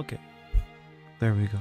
Okay, there we go.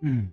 Mm.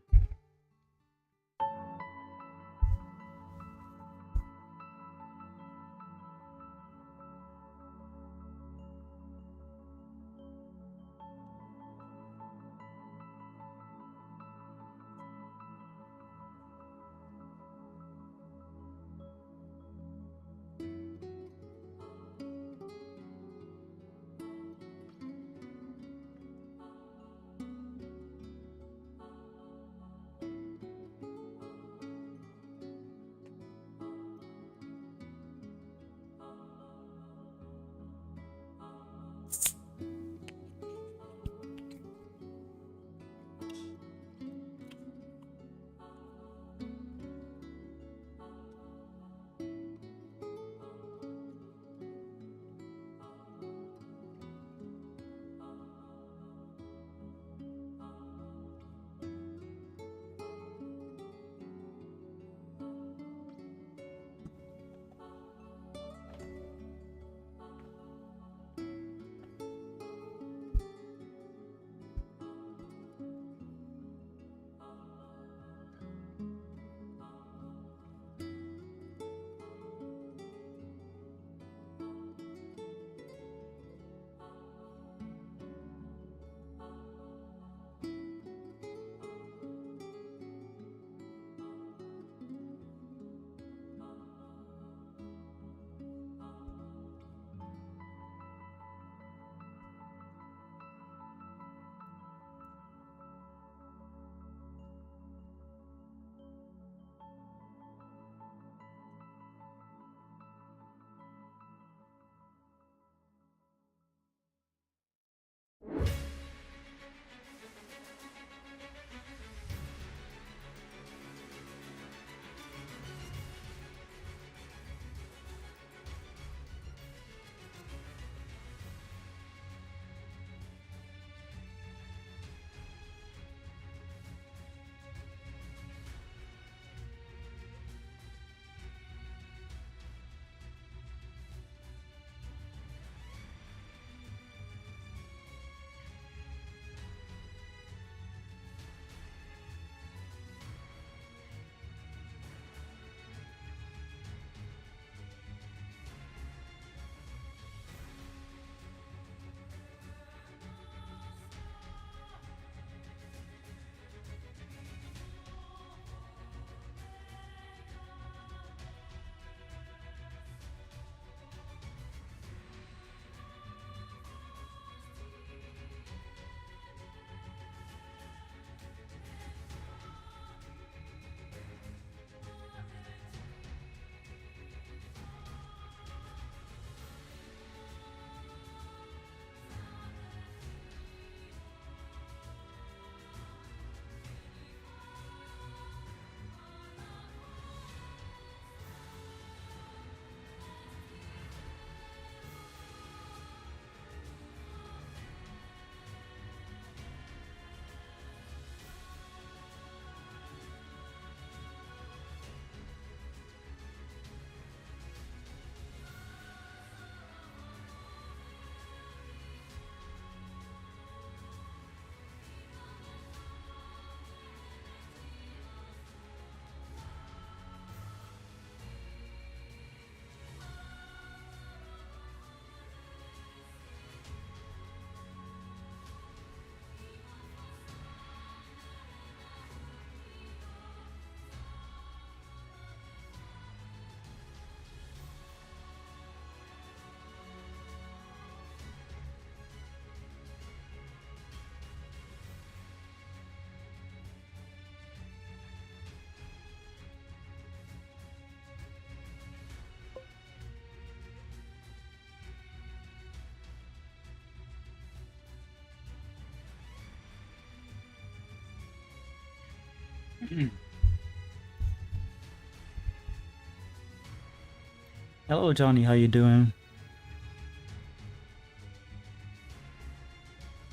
Hello, Johnny. How you doing?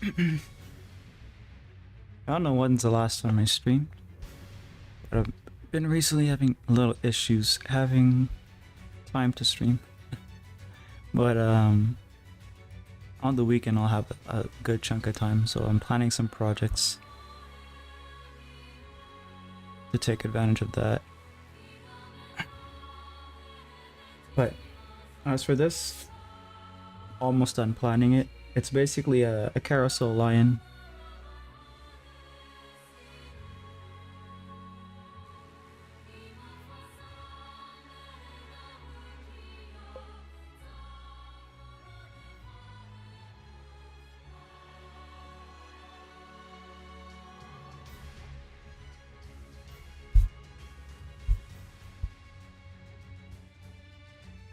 I don't know when's the last time I streamed, but I've been recently having little issues having time to stream. But on the weekend I'll have a good chunk of time, so I'm planning some projects. to take advantage of that. But as for this, almost done planning it. It's basically a carousel lion.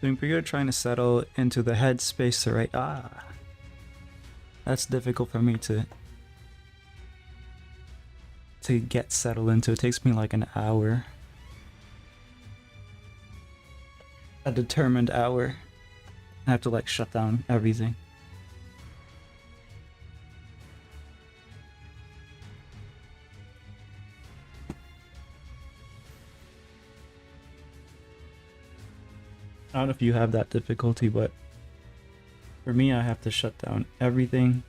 Doing pretty good trying to settle into the headspace to write. That's difficult for me to get settled into. It takes me like an hour. A determined hour. I have to like shut down everything. I don't know if you have that difficulty, but for me, I have to shut down everything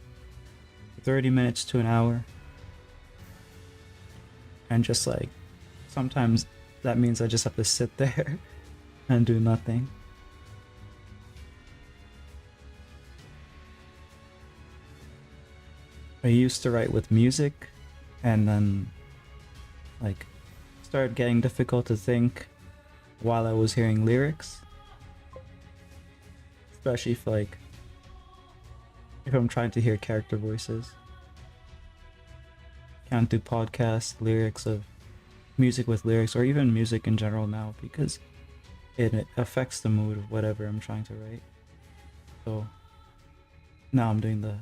for 30 minutes to an hour. And just like, sometimes that means I just have to sit there and do nothing. I used to write with music, and then like started getting difficult to think while I was hearing lyrics. Especially if I'm trying to hear character voices. Can't do podcast lyrics of music with lyrics, or even music in general now, because it affects the mood of whatever I'm trying to write. So now I'm doing the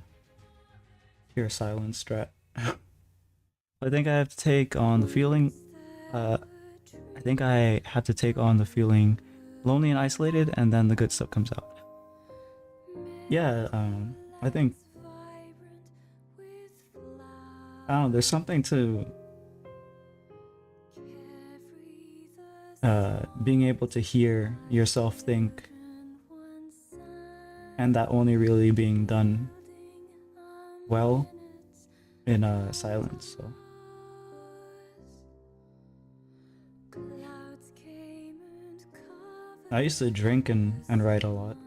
pure silence strat. I think I have to take on the feeling lonely and isolated, and then the good stuff comes out. Yeah, I think there's something to being able to hear yourself think, and that only really being done well in silence. So I used to drink and write a lot,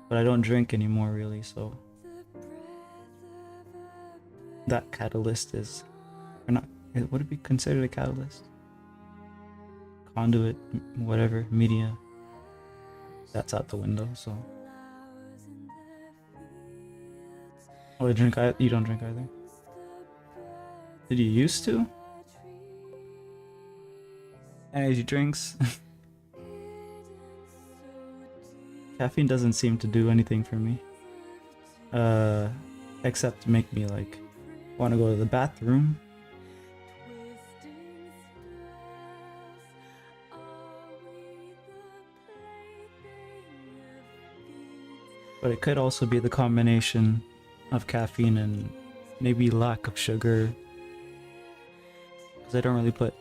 but I don't drink anymore really, so that catalyst is, or not, would it be considered a catalyst? Conduit, whatever, media, that's out the window, so. Oh, you don't drink either? Did you used to? Energy drinks? Caffeine doesn't seem to do anything for me. Except to make me like want to go to the bathroom. But it could also be the combination of caffeine and maybe lack of sugar, because I don't really put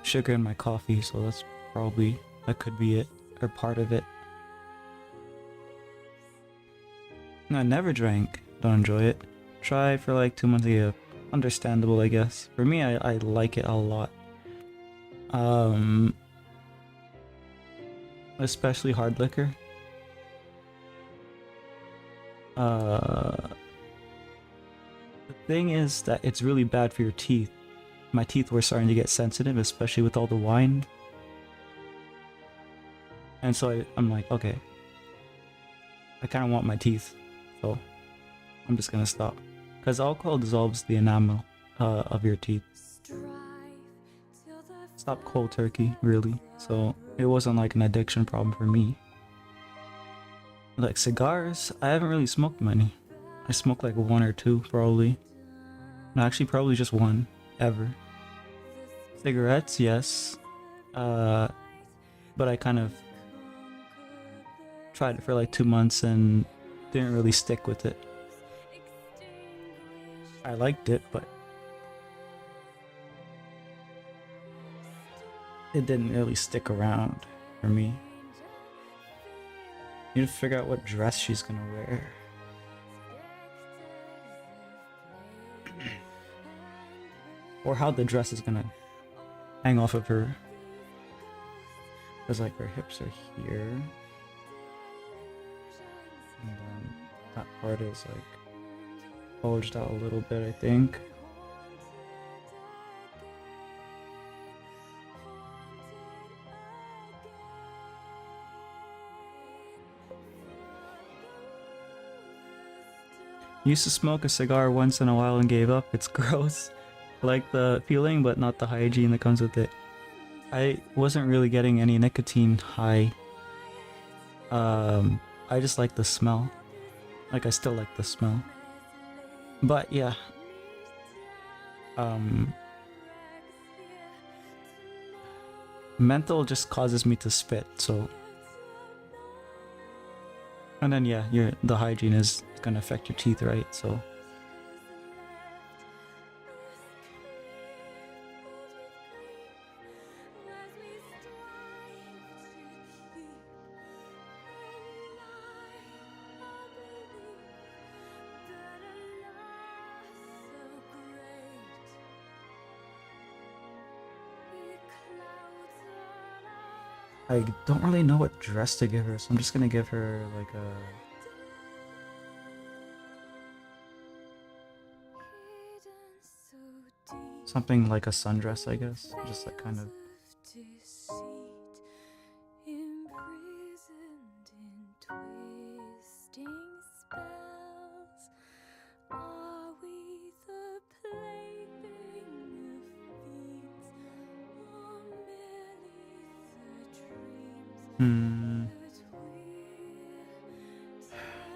sugar in my coffee, so that could be it, or part of it. No, I never drank. Don't enjoy it. Try for like 2 months a year. Understandable, I guess. For me, I like it a lot. Especially hard liquor. The thing is that it's really bad for your teeth. My teeth were starting to get sensitive, especially with all the wine. And so I'm like, okay, I kind of want my teeth, so I'm just gonna stop. Because alcohol dissolves the enamel of your teeth. Stop cold turkey, really. So it wasn't like an addiction problem for me. Like cigars, I haven't really smoked many. I smoked like 1 or 2 probably. No, actually probably just 1 ever. Cigarettes, yes. But I kind of tried it for like 2 months and didn't really stick with it. I liked it, but it didn't really stick around for me. Need to figure out what dress she's gonna wear. or how the dress is gonna hang off of her. Because like her hips are here, and then that part is like bulged out a little bit, I think. Used to smoke a cigar once in a while and gave up. It's gross. I like the feeling, but not the hygiene that comes with it. I wasn't really getting any nicotine high. I just like the smell. Like, I still like the smell. But yeah. Menthol just causes me to spit, so. And then yeah, the hygiene is gonna affect your teeth, right? So. I don't really know what dress to give her, so I'm just gonna give her like a something like a sundress, I guess. Just like kind of.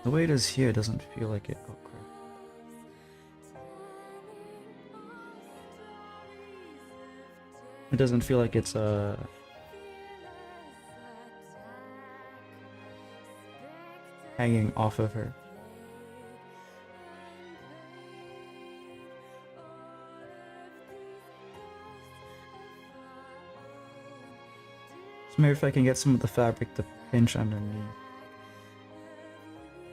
The way it is here doesn't feel like it. Oh crap. It doesn't feel like it's hanging off of her. So maybe if I can get some of the fabric to pinch underneath,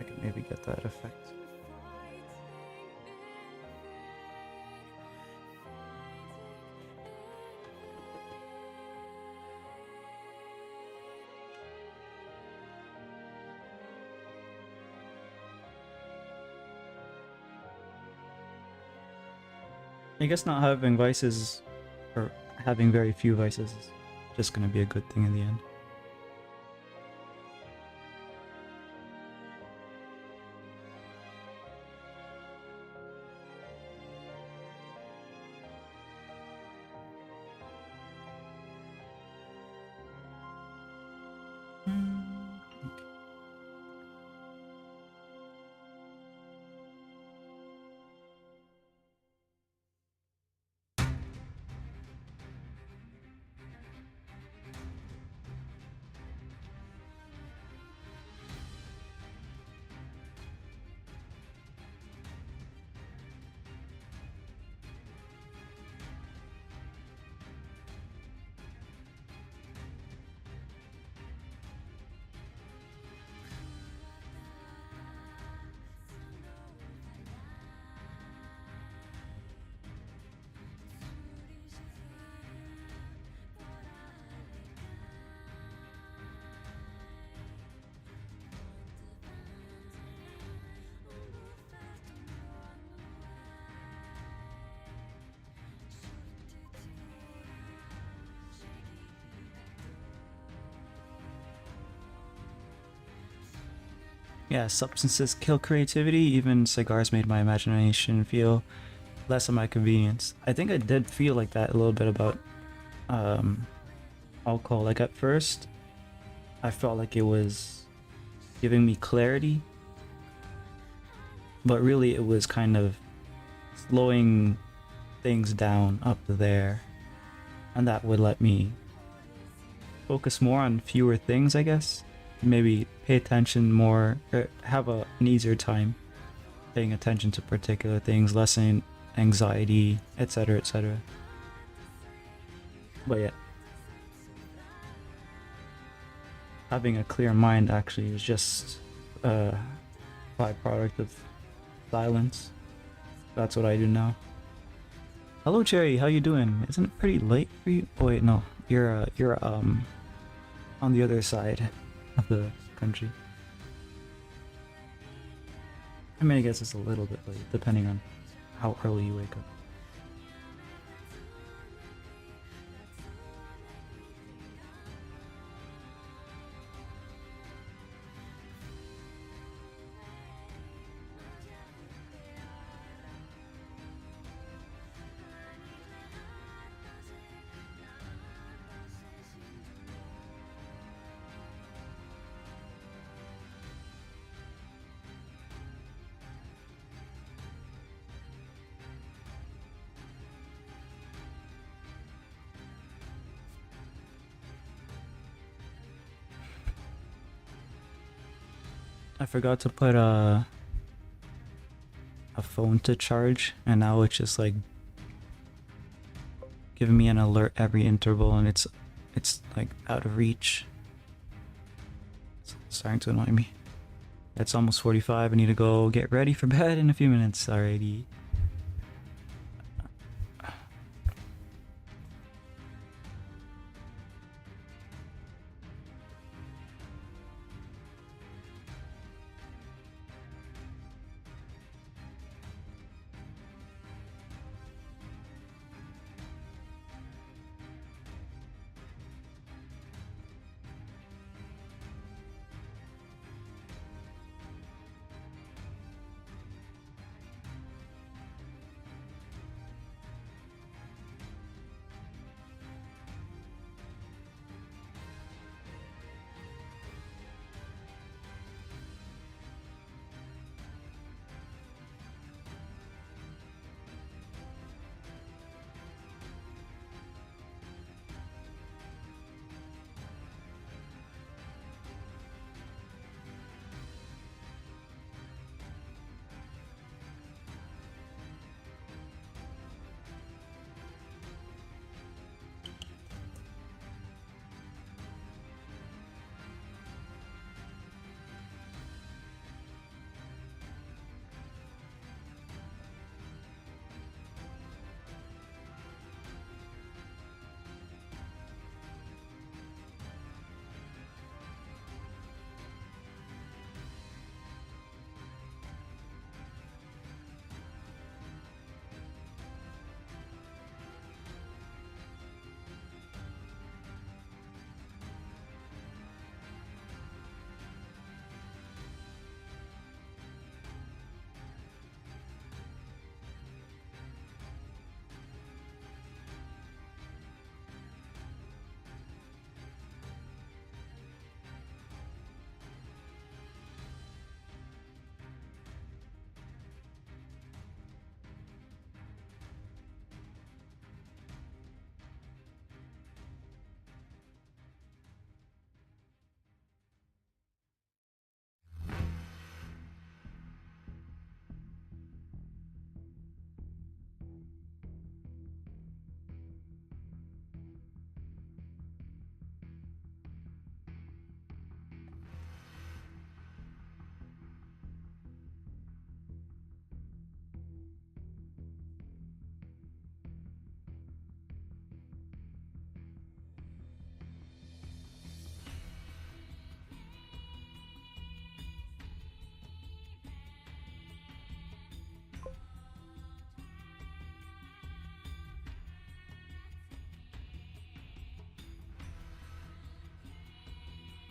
I can maybe get that effect. I guess not having vices, or having very few vices, is just gonna be a good thing in the end. Yeah, substances kill creativity. Even cigars made my imagination feel less of my convenience. I think I did feel like that a little bit about alcohol. Like at first, I felt like it was giving me clarity, but really it was kind of slowing things down up there, and that would let me focus more on fewer things, I guess. Maybe pay attention more, or have an easier time paying attention to particular things, lessen anxiety, etc., etc. But yeah, having a clear mind actually is just a byproduct of silence. That's what I do now. Hello, Cherry. How you doing? Isn't it pretty late for you? Oh wait, no. You're on the other side of the country. I mean, I guess it's a little bit late, depending on how early you wake up. I forgot to put a phone to charge, and now it's just like giving me an alert every interval, and it's like out of reach. It's starting to annoy me. It's almost 45. I need to go get ready for bed in a few minutes. Alrighty.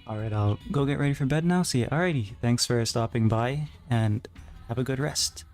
Alright, I'll go get ready for bed now. See ya. Alrighty, thanks for stopping by, and have a good rest.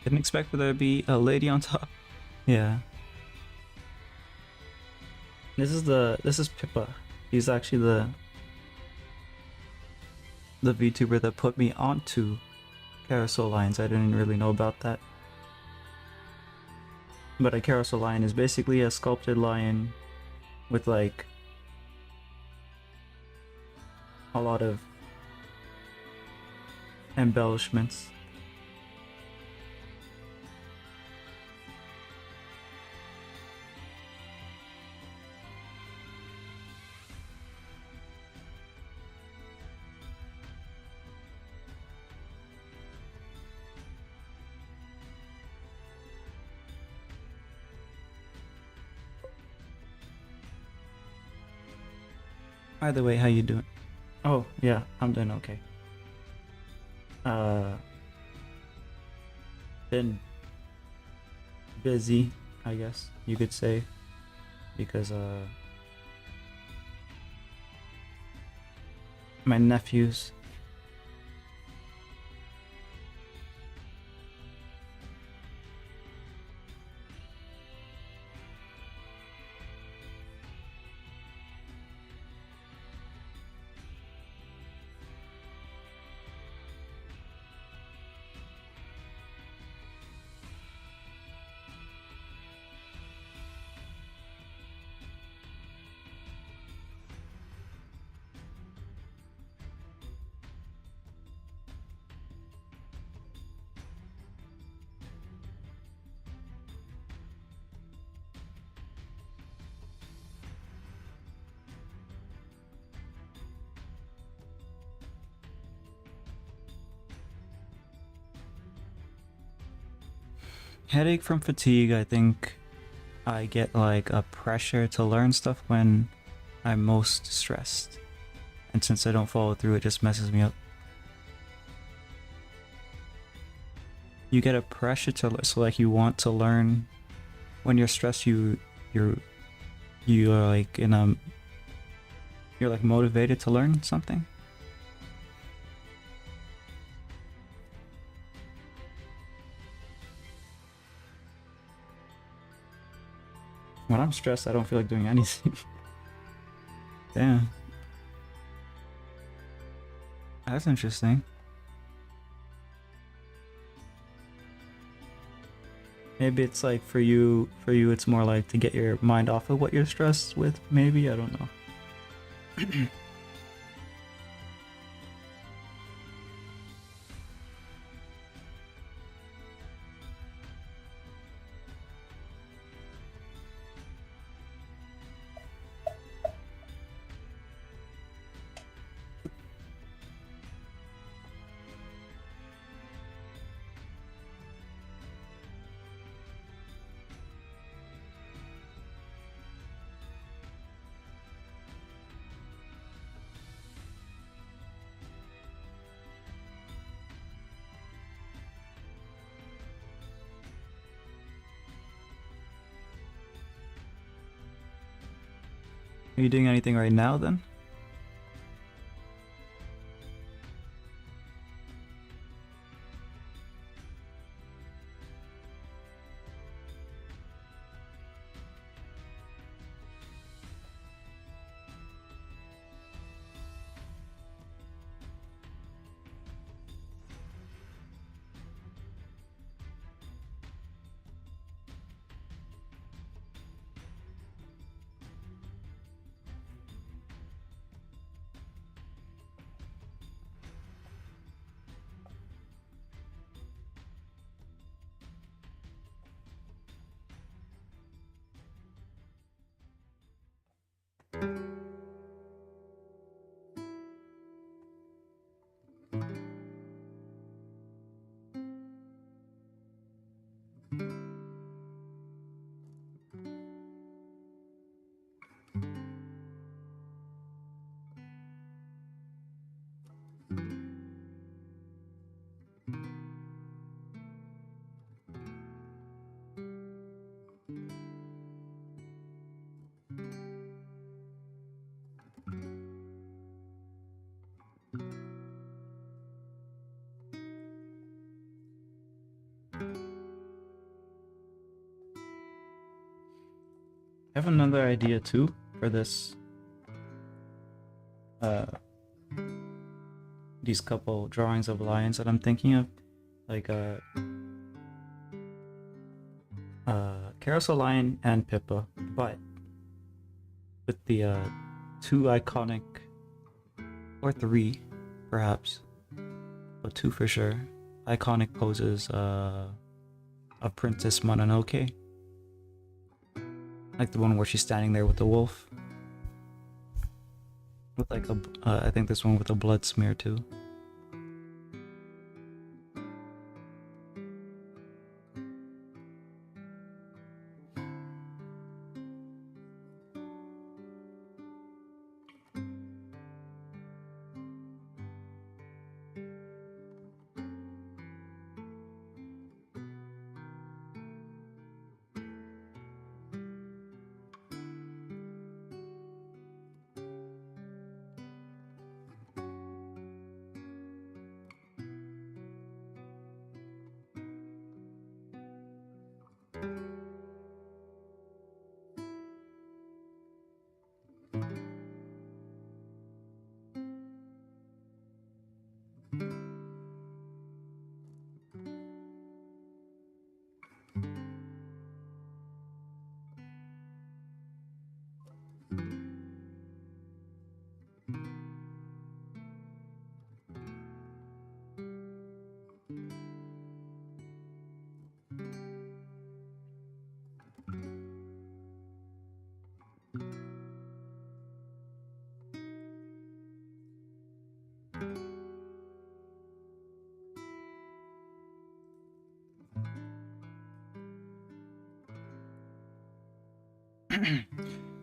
Didn't expect for there to be a lady on top. Yeah. This is Pippa. He's actually the VTuber that put me onto Carousel Lions. I didn't really know about that. But a Carousel Lion is basically a sculpted lion with like a lot of embellishments. By the way, how you doing? Oh, yeah, I'm doing okay. Uh, been busy, I guess you could say, because my nephews. Headache from fatigue, I think I get like a pressure to learn stuff when I'm most stressed. And since I don't follow through, it just messes me up. You get a pressure to, so like you want to learn when you're stressed, you're like in a, you're like motivated to learn something. When I'm stressed, I don't feel like doing anything. Damn. That's interesting. Maybe it's like for you it's more like to get your mind off of what you're stressed with, maybe, I don't know. Are you doing anything right now then? I have another idea too for this. These couple drawings of lions that I'm thinking of, like Carousel Lion and Pippa, but with the two iconic, or three, perhaps, but two for sure, iconic poses of Princess Mononoke. Like the one where she's standing there with the wolf. With like a, I think this one with a blood smear too.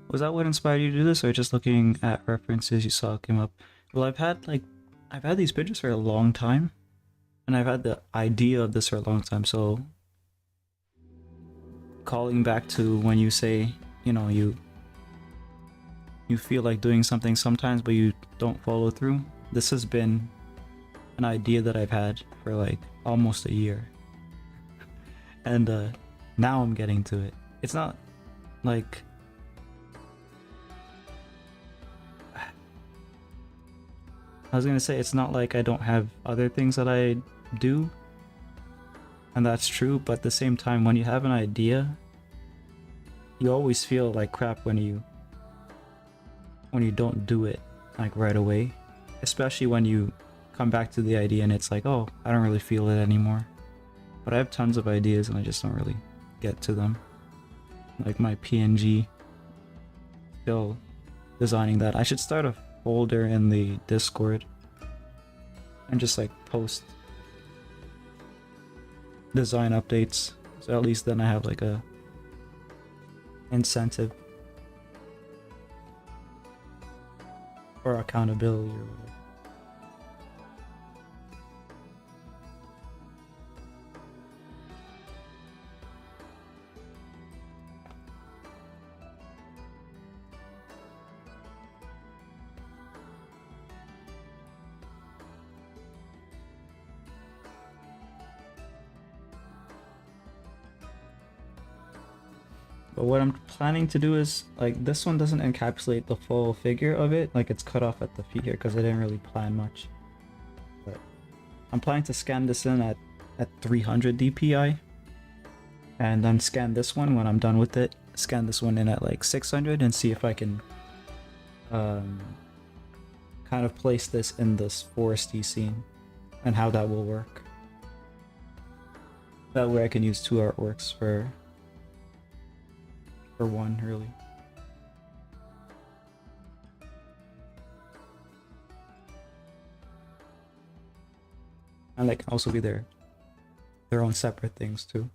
Was that what inspired you to do this, or just looking at references you saw came up? Well, I've had these pictures for a long time, and I've had the idea of this for a long time. So, calling back to when you say, you know, you feel like doing something sometimes, but you don't follow through. This has been an idea that I've had for like almost a year, and now I'm getting to it. It's not like, I was gonna say, it's not like I don't have other things that I do, and that's true, but at the same time, when you have an idea, you always feel like crap when you don't do it like right away, especially when you come back to the idea and it's like, oh, I don't really feel it anymore. But I have tons of ideas and I just don't really get to them. Like my PNG, still designing that. I should start a folder in the Discord and just like post design updates, so at least then I have like a incentive or accountability or whatever. But what I'm planning to do is, like, this one doesn't encapsulate the full figure of it, like it's cut off at the feet here because I didn't really plan much. But I'm planning to scan this in at 300 DPI, and then scan this one when I'm done with it, scan this one in at like 600 and see if I can kind of place this in this foresty scene and how that will work. That way I can use two artworks for one, really. And they can also be their own separate things too.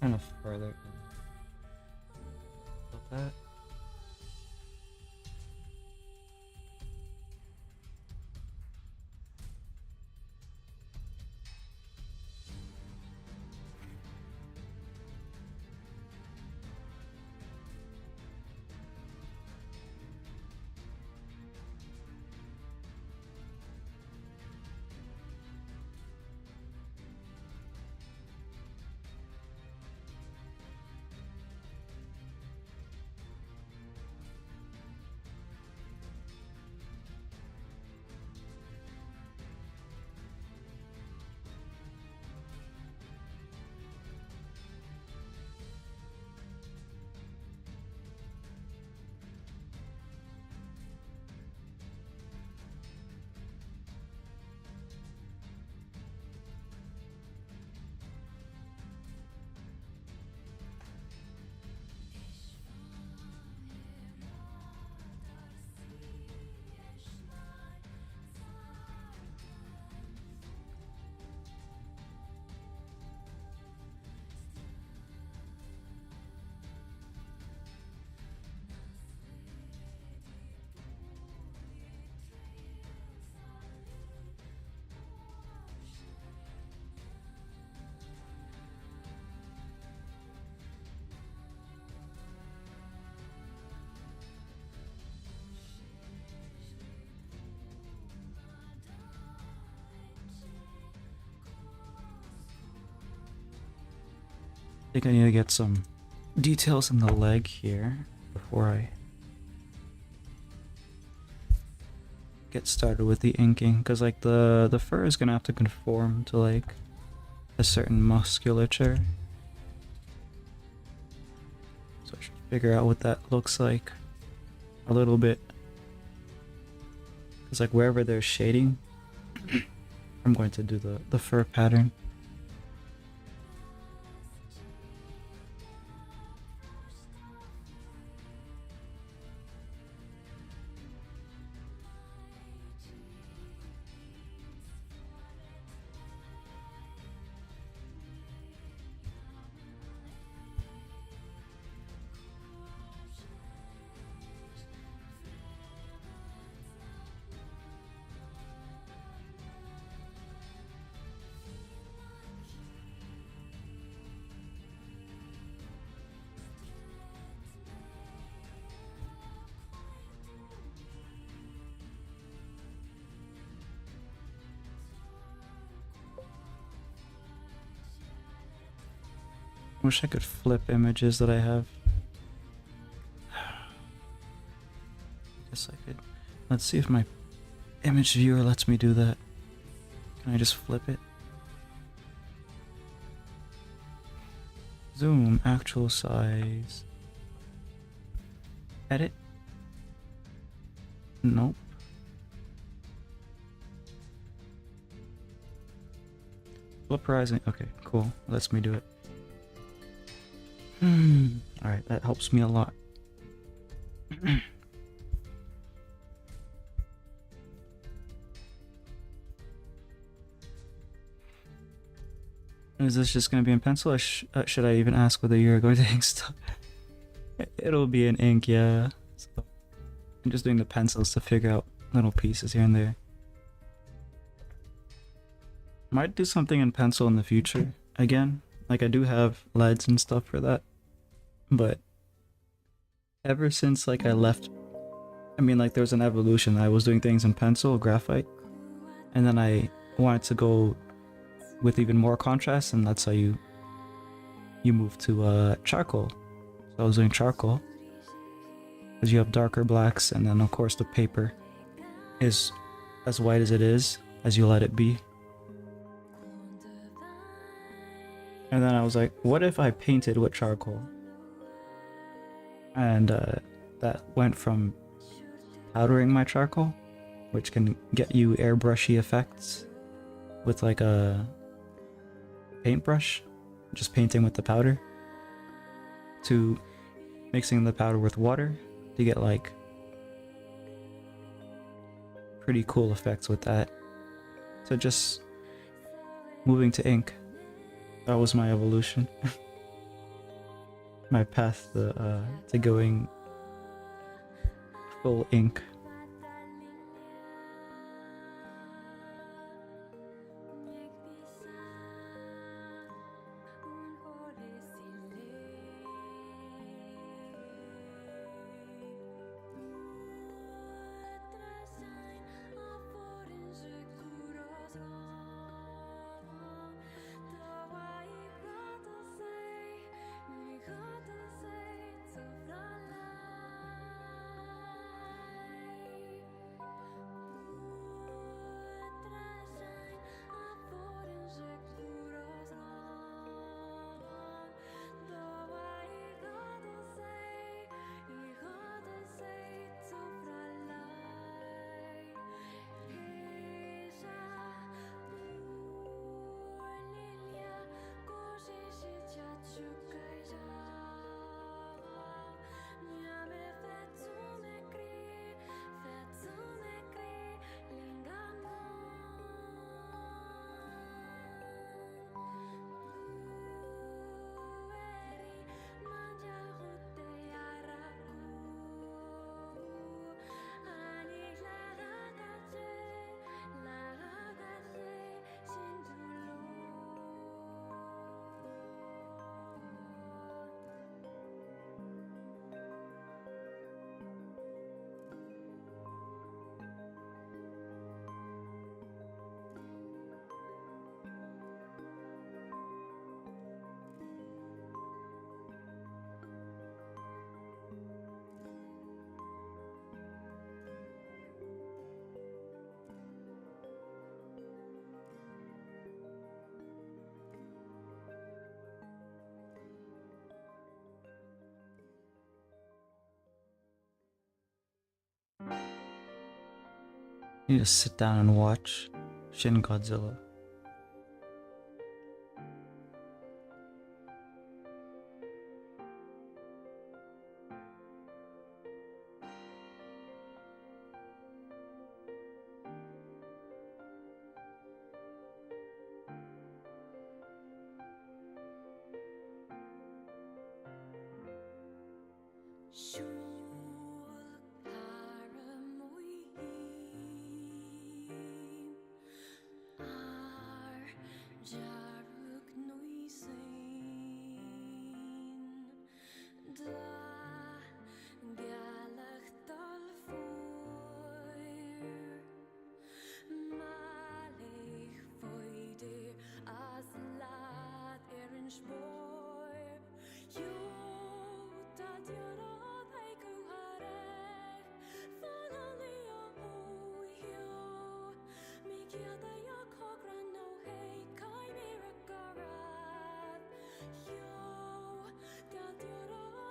kind of further like that. I think I need to get some details in the leg here before I get started with the inking, because like the fur is gonna have to conform to like a certain musculature, so I should figure out what that looks like a little bit, because like wherever there's shading I'm going to do the fur pattern. Wish I could flip images that I have. Guess I could. Let's see if my image viewer lets me do that. Can I just flip it? Zoom, actual size. Edit? Nope. Flip horizon. Okay, cool. Lets me do it. Alright, that helps me a lot. Is this just going to be in pencil, or should I even ask whether you're going to ink stuff? It'll be in ink, yeah. So I'm just doing the pencils to figure out little pieces here and there. Might do something in pencil in the future, again. Like, I do have leads and stuff for that. But ever since like I left, I mean, like, there was an evolution. I was doing things in pencil, graphite, and then I wanted to go with even more contrast, and that's how you move to charcoal. So I was doing charcoal because you have darker blacks, and then of course the paper is as white as it is as you let it be. And then I was like, what if I painted with charcoal? And that went from powdering my charcoal, which can get you airbrushy effects with like a paintbrush, just painting with the powder, to mixing the powder with water to get like pretty cool effects with that. So just moving to ink, that was my evolution. my path to going full ink. You need to sit down and watch Shin Godzilla.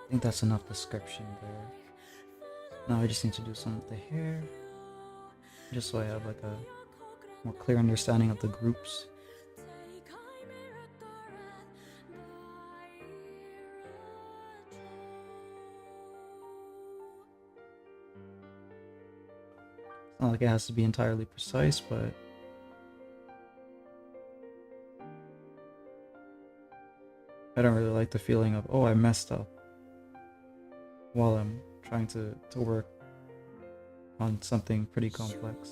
I think that's enough description there. Now I just need to do some with the hair, just so I have like a more clear understanding of the groups. It's not like it has to be entirely precise, but I don't really like the feeling of, oh, I messed up while I'm trying to work on something pretty complex.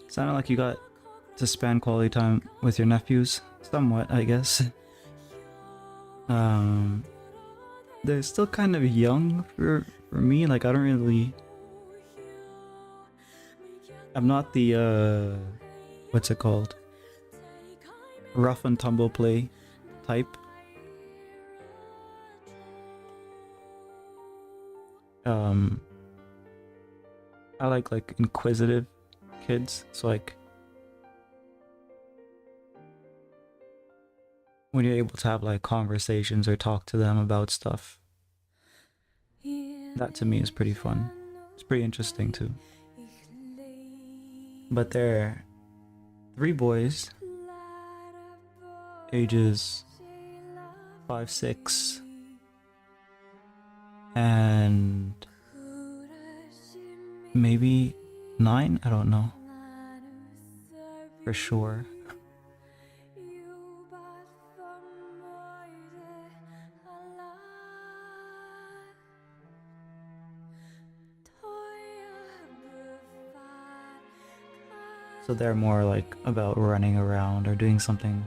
Sounded like you got to spend quality time with your nephews, somewhat, I guess. They're still kind of young for me. Like, I don't really. I'm not the what's it called? Rough and tumble play type. I like inquisitive kids, so like when you're able to have like conversations or talk to them about stuff. That to me is pretty fun. It's pretty interesting too. But they're three boys, ages 5, 6, and maybe 9. I don't know for sure. So they're more like about running around or doing something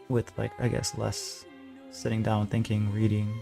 with, like, I guess less sitting down thinking, reading.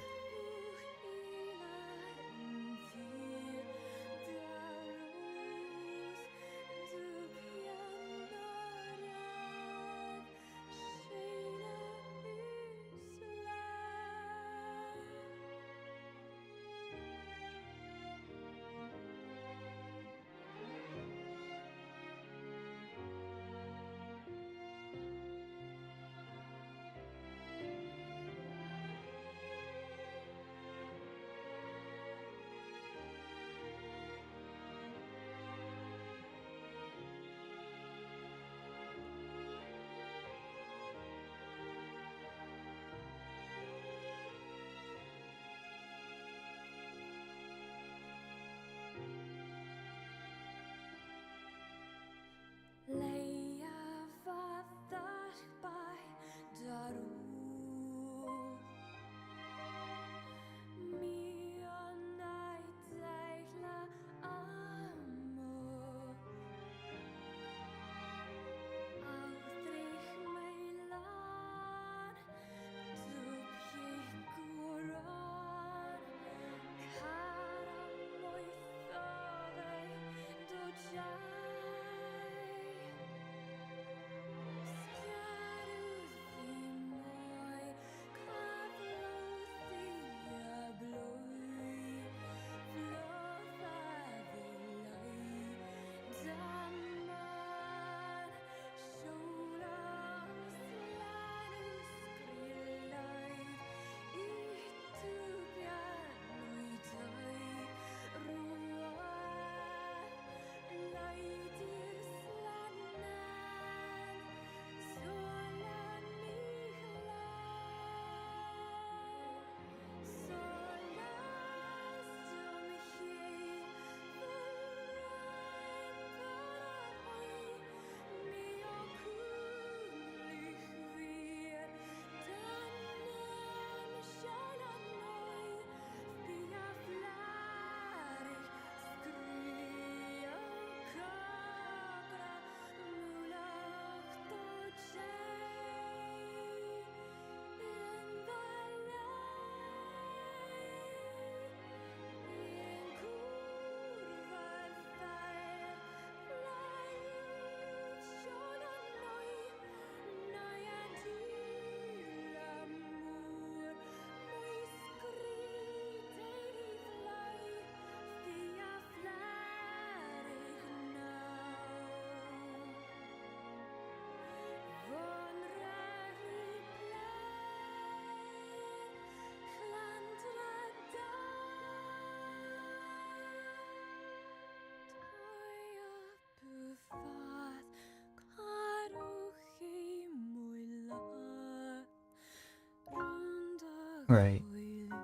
Right.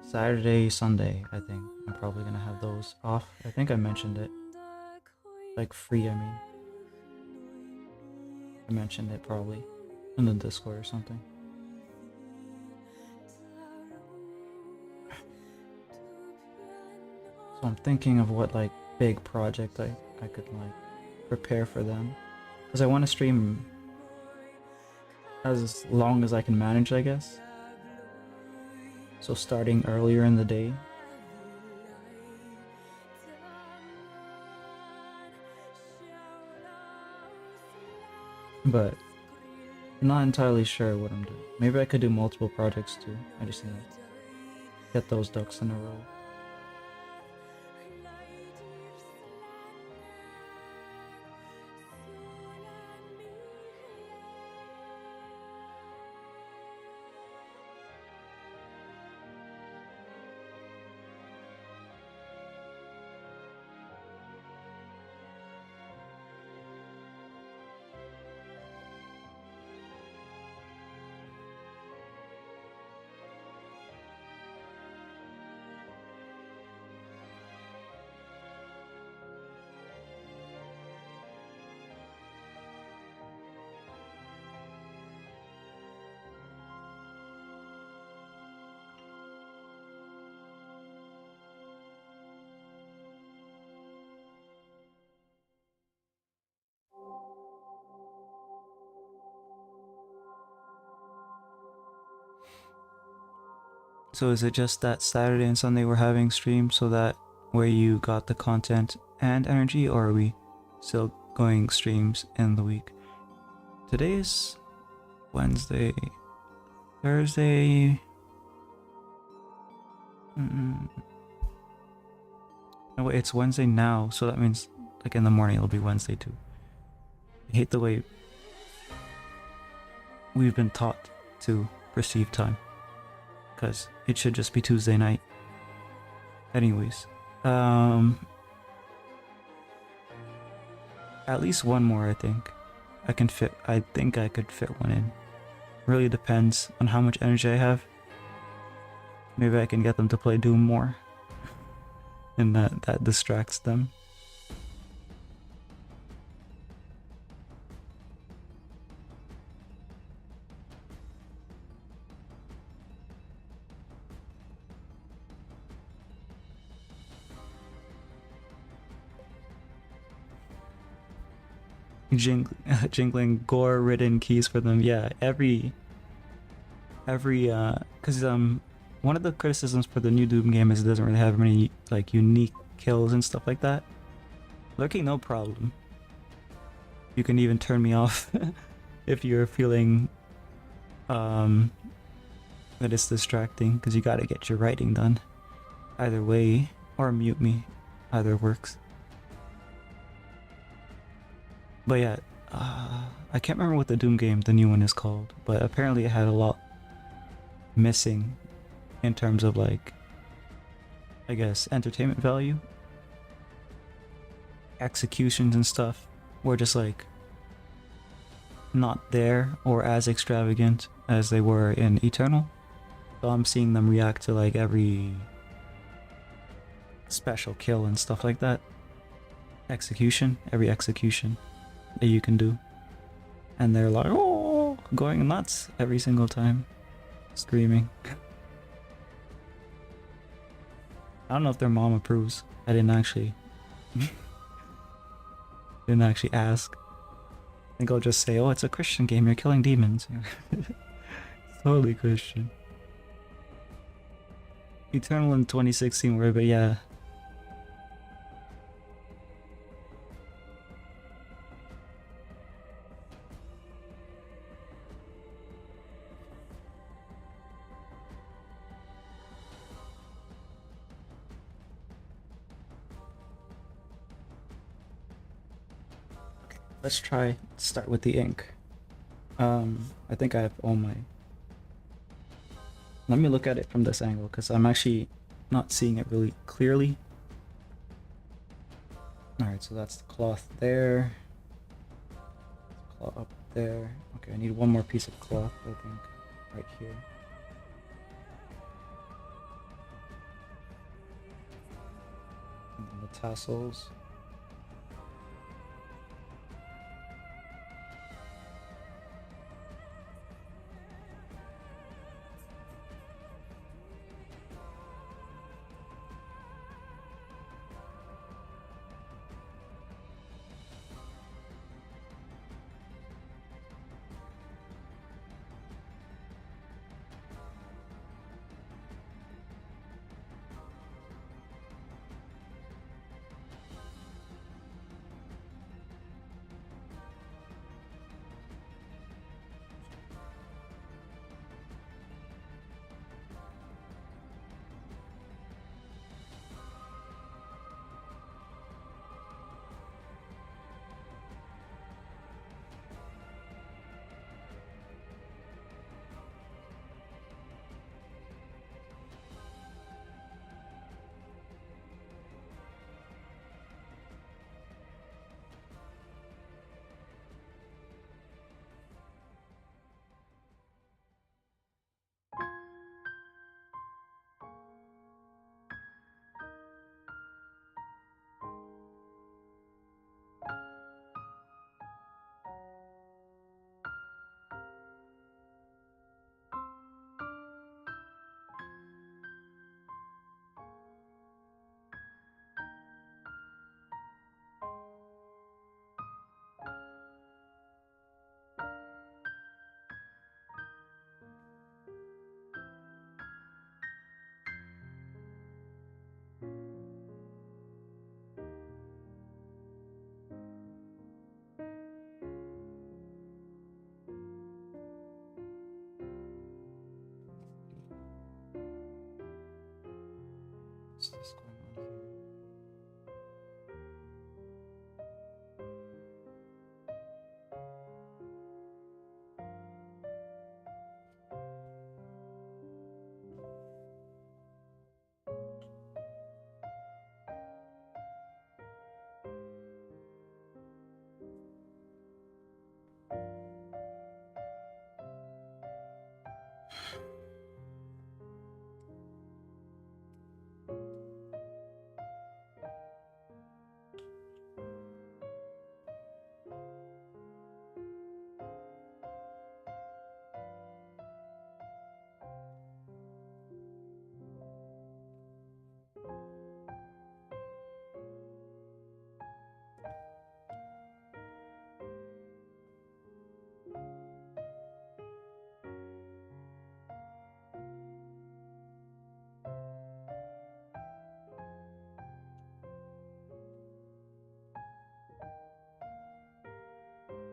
Saturday, Sunday, I think. I'm probably gonna have those off. I think I mentioned it. Like free, I mean. I mentioned it probably in the Discord or something. So I'm thinking of what like big project I could like prepare for them. Because I want to stream as long as I can manage, I guess. So starting earlier in the day. But I'm not entirely sure what I'm doing. Maybe I could do multiple projects too. I just need to get those ducks in a row. So is it just that Saturday and Sunday we're having streams so that where you got the content and energy, or are we still going streams in the week? Today is Wednesday, Thursday. No, wait, it's Wednesday now, so that means like in the morning it'll be Wednesday too. I hate the way we've been taught to perceive time, because it should just be Tuesday night. Anyways, at least one more I think I can fit. I think I could fit one in. Really depends on how much energy I have. Maybe I can get them to play Doom more, and that distracts them. Jingling gore-ridden keys for them. Yeah, every because one of the criticisms for the new Doom game is it doesn't really have many like unique kills and stuff like that. Lurking, no problem. You can even turn me off if you're feeling that it's distracting, because you gotta get your writing done. Either way, or mute me. Either works. But yeah, I can't remember what the Doom game, the new one, is called, but apparently it had a lot missing in terms of like, I guess, entertainment value. Executions and stuff were just like not there or as extravagant as they were in Eternal. So I'm seeing them react to like every special kill and stuff like that. Every execution that you can do. And they're like, oh, going nuts every single time. Screaming. I don't know if their mom approves. I didn't actually ask. I think I'll just say, oh, it's a Christian game, you're killing demons. Totally Christian. Eternal in 2016 were, but yeah. Let's start with the ink. I think I have all my... Let me look at it from this angle, because I'm actually not seeing it really clearly. Alright, so that's the cloth there. Cloth up there. Okay, I need one more piece of cloth, I think. Right here. And then the tassels.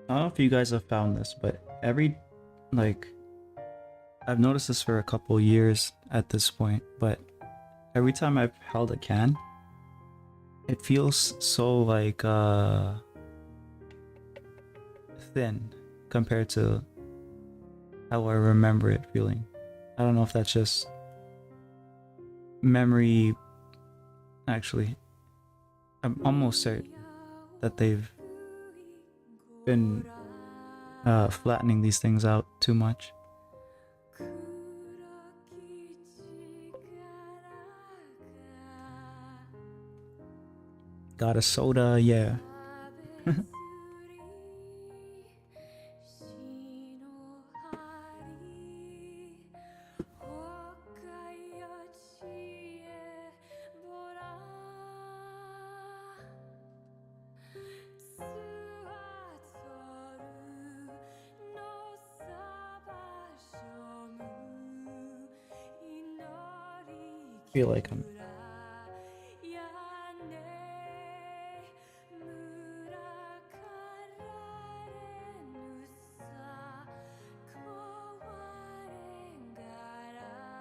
I don't know if you guys have found this, but like, I've noticed this for a couple years at this point, but every time I've held a can, it feels so like thin compared to how I remember it feeling. I don't know if that's just memory. Actually, I'm almost certain that they've been flattening these things out too much. Got a soda, yeah. Feel like I'm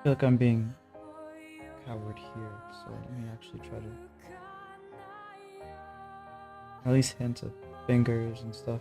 feel like I'm being covered here, so let me actually try to at least hint of fingers and stuff.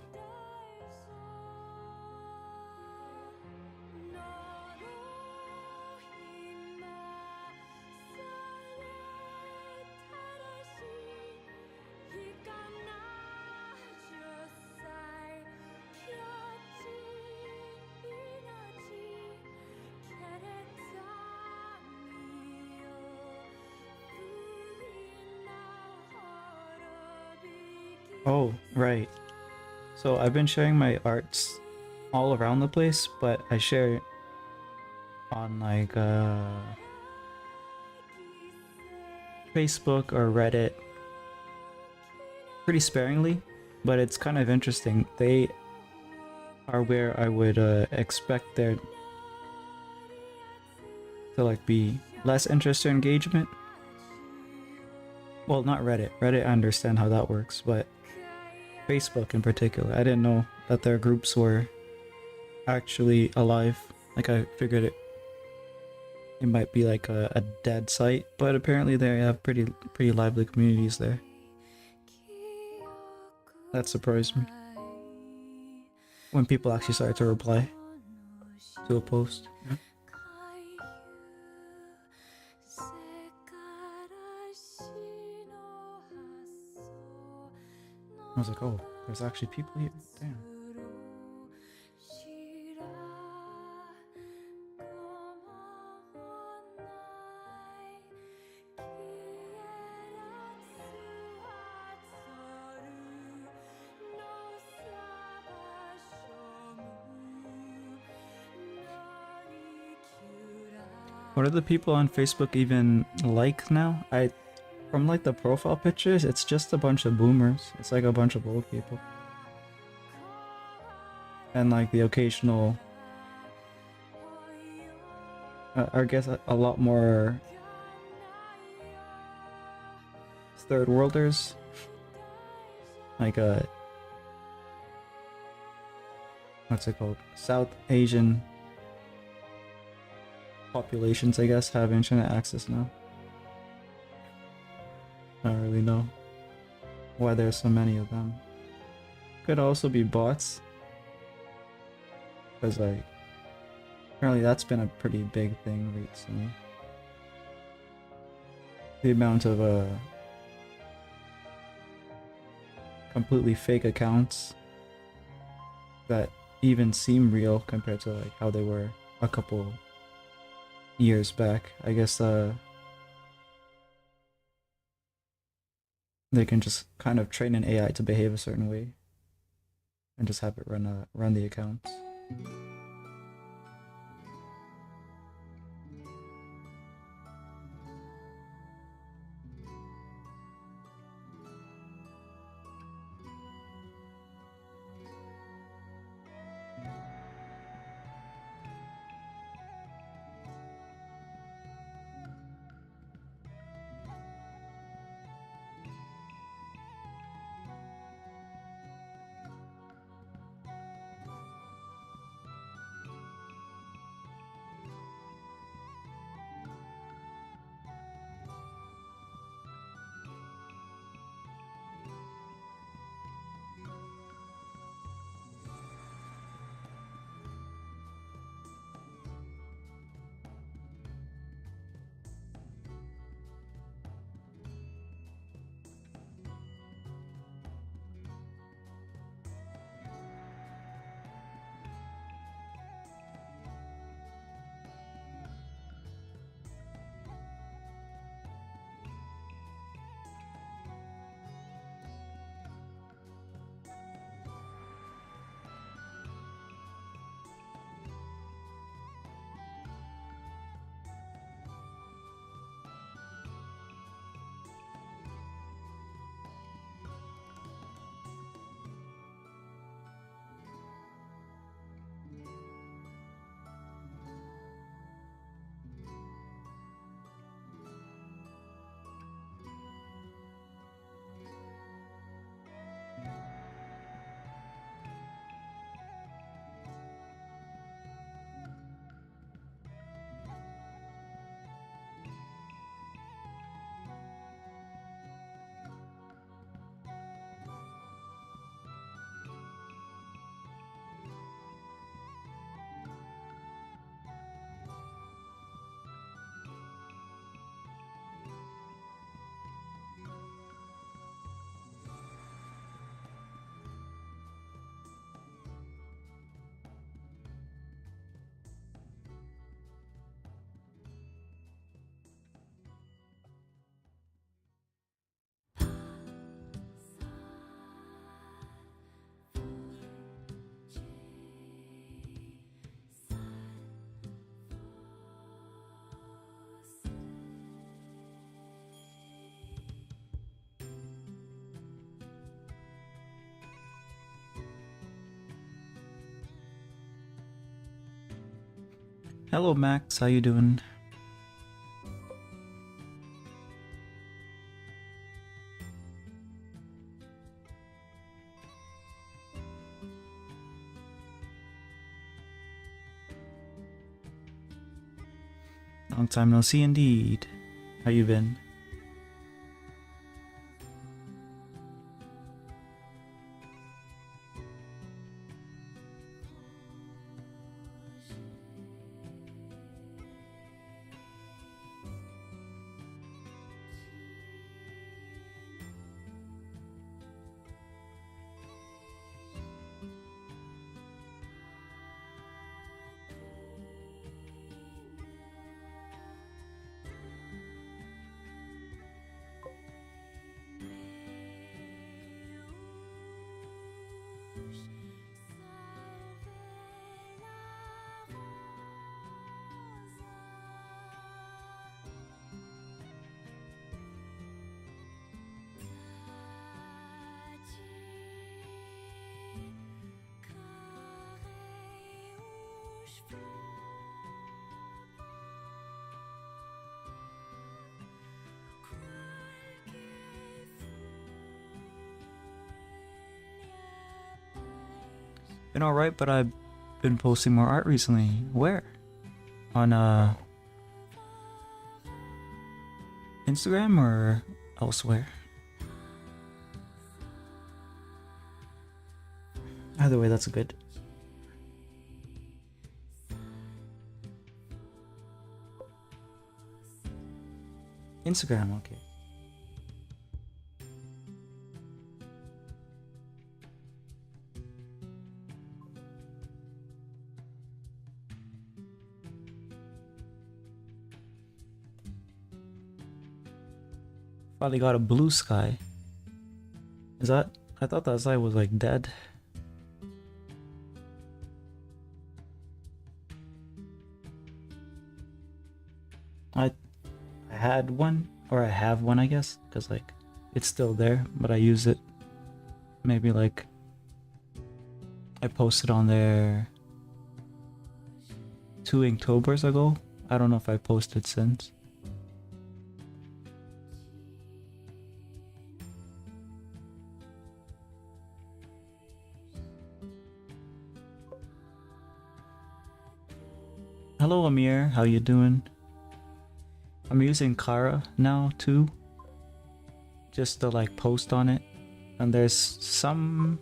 Oh, right. So I've been sharing my arts all around the place, but I share it on like Facebook or Reddit pretty sparingly, but it's kind of interesting. They are where I would expect there to like be less interest or engagement. Well, not Reddit. Reddit, I understand how that works, but Facebook in particular, I didn't know that their groups were actually alive. Like I figured it might be like a dead site, but apparently they have pretty lively communities there. That surprised me when people actually started to reply to a post. Yeah. I was like, oh, there's actually people here. Damn. What are the people on Facebook even like now? From like the profile pictures, it's just a bunch of boomers. It's like a bunch of old people. And like the occasional, I guess a lot more third worlders. Like what's it called? South Asian populations, I guess, have internet access now. I don't really know why there's so many of them. Could also be bots, because like apparently that's been a pretty big thing recently. The amount of completely fake accounts that even seem real compared to like how they were a couple years back. I guess they can just kind of train an AI to behave a certain way and just have it run the accounts. Hello Max, how you doing? Long time no see indeed. How you been? Been alright, but I've been posting more art recently. Where? On Instagram or elsewhere? Either way, that's good. Instagram, okay. Finally got a blue sky. Is that? I thought that side was like dead. I had one, or I have one, I guess, because like it's still there, but I use it maybe like I posted on there 2 Inktober's ago. I don't know if I posted since. Hello Amir, how you doing? I'm using Kara now too, just to like post on it, and there's some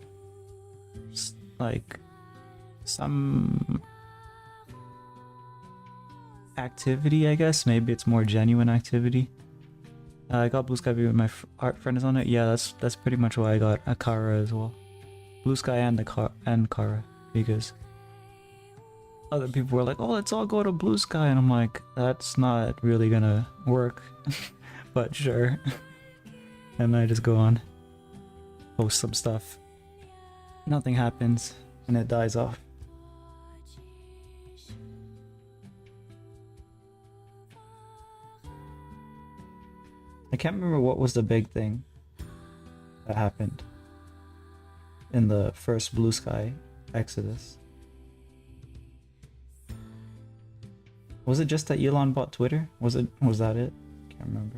activity, I guess. Maybe it's more genuine activity. I got Blue Sky with my art friend is on it. Yeah, that's pretty much why I got a Kara as well. Blue Sky and Kara, because other people were like, "Oh, let's all go to Blue Sky," and I'm like, "That's not really gonna work," but sure. And I just go on, post some stuff. Nothing happens, and it dies off. I can't remember what was the big thing that happened in the first Blue Sky Exodus. Was it just that Elon bought Twitter? Was that it? Can't remember.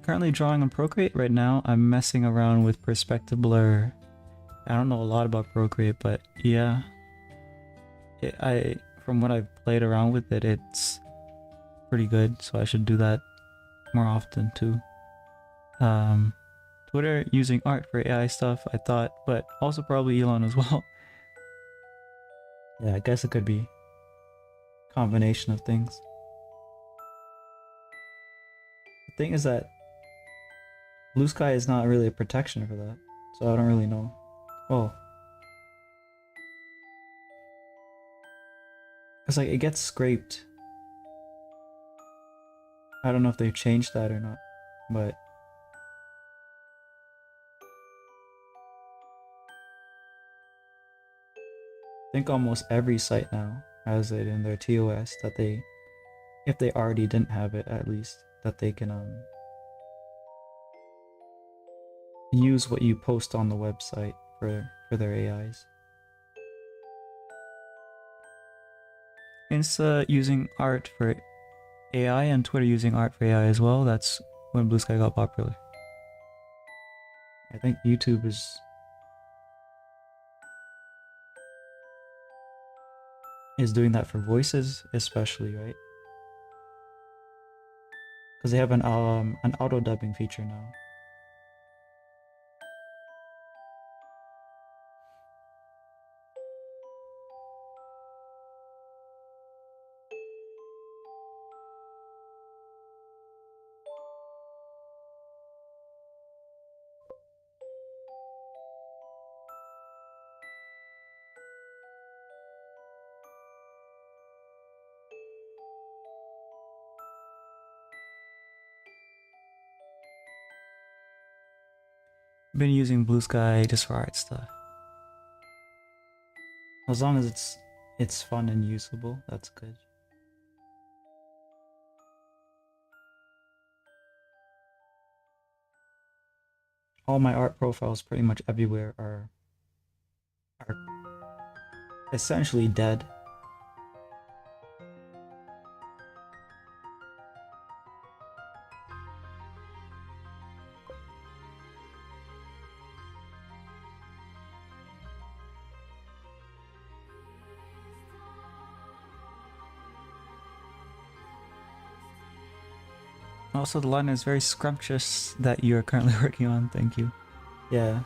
Currently drawing on Procreate right now. I'm messing around with Perspective Blur. I don't know a lot about Procreate, but yeah. From what I've played around with it, it's pretty good, so I should do that more often too. Twitter using art for AI stuff, I thought, but also probably Elon as well. Yeah, I guess it could be a combination of things. The thing is that Blue Sky is not really a protection for that, so I don't really know. Oh. It's like it gets scraped. I don't know if they've changed that or not, but I think almost every site now has it in their TOS that they if they already didn't have it, at least that they can use what you post on the website for their AIs. Insta using art for AI and Twitter using art for AI as well. That's when Blue Sky got popular. I think YouTube is doing that for voices especially, right? Because they have an auto dubbing feature now. Been using Blue Sky just for art stuff. As long as it's fun and usable, that's good. All my art profiles pretty much everywhere are essentially dead. Also, the line is very scrumptious that you're currently working on. Thank you. Yeah.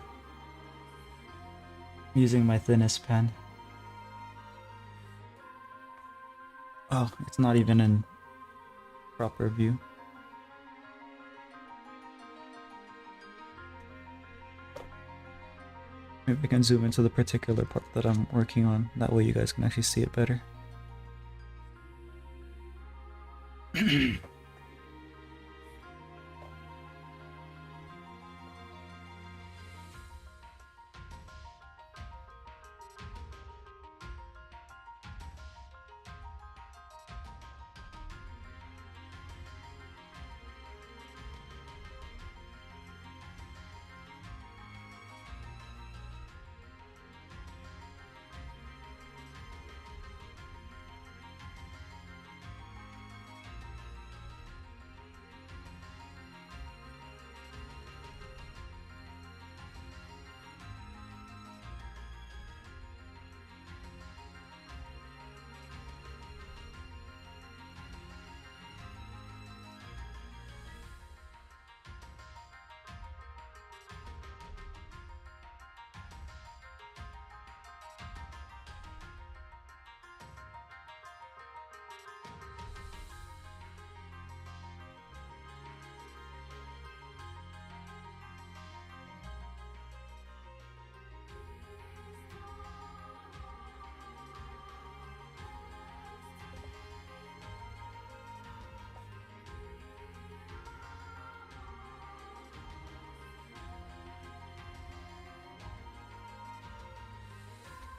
Using my thinnest pen. Oh, it's not even in proper view. Maybe I can zoom into the particular part that I'm working on. That way you guys can actually see it better.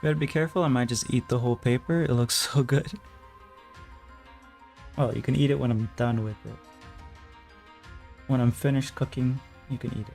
Better be careful, I might just eat the whole paper. It looks so good. Well, you can eat it when I'm done with it. When I'm finished cooking, you can eat it.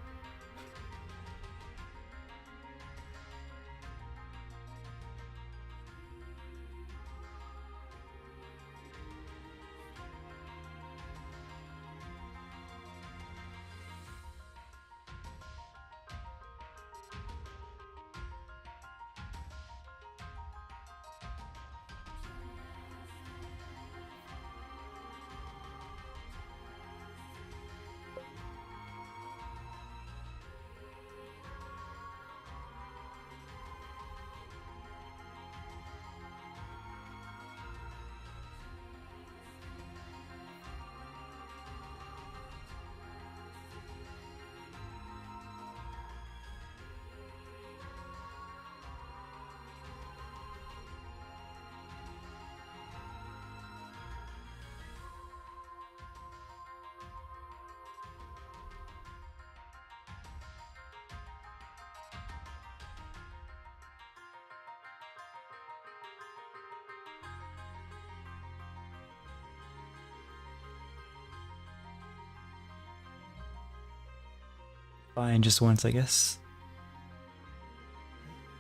fine just once, I guess.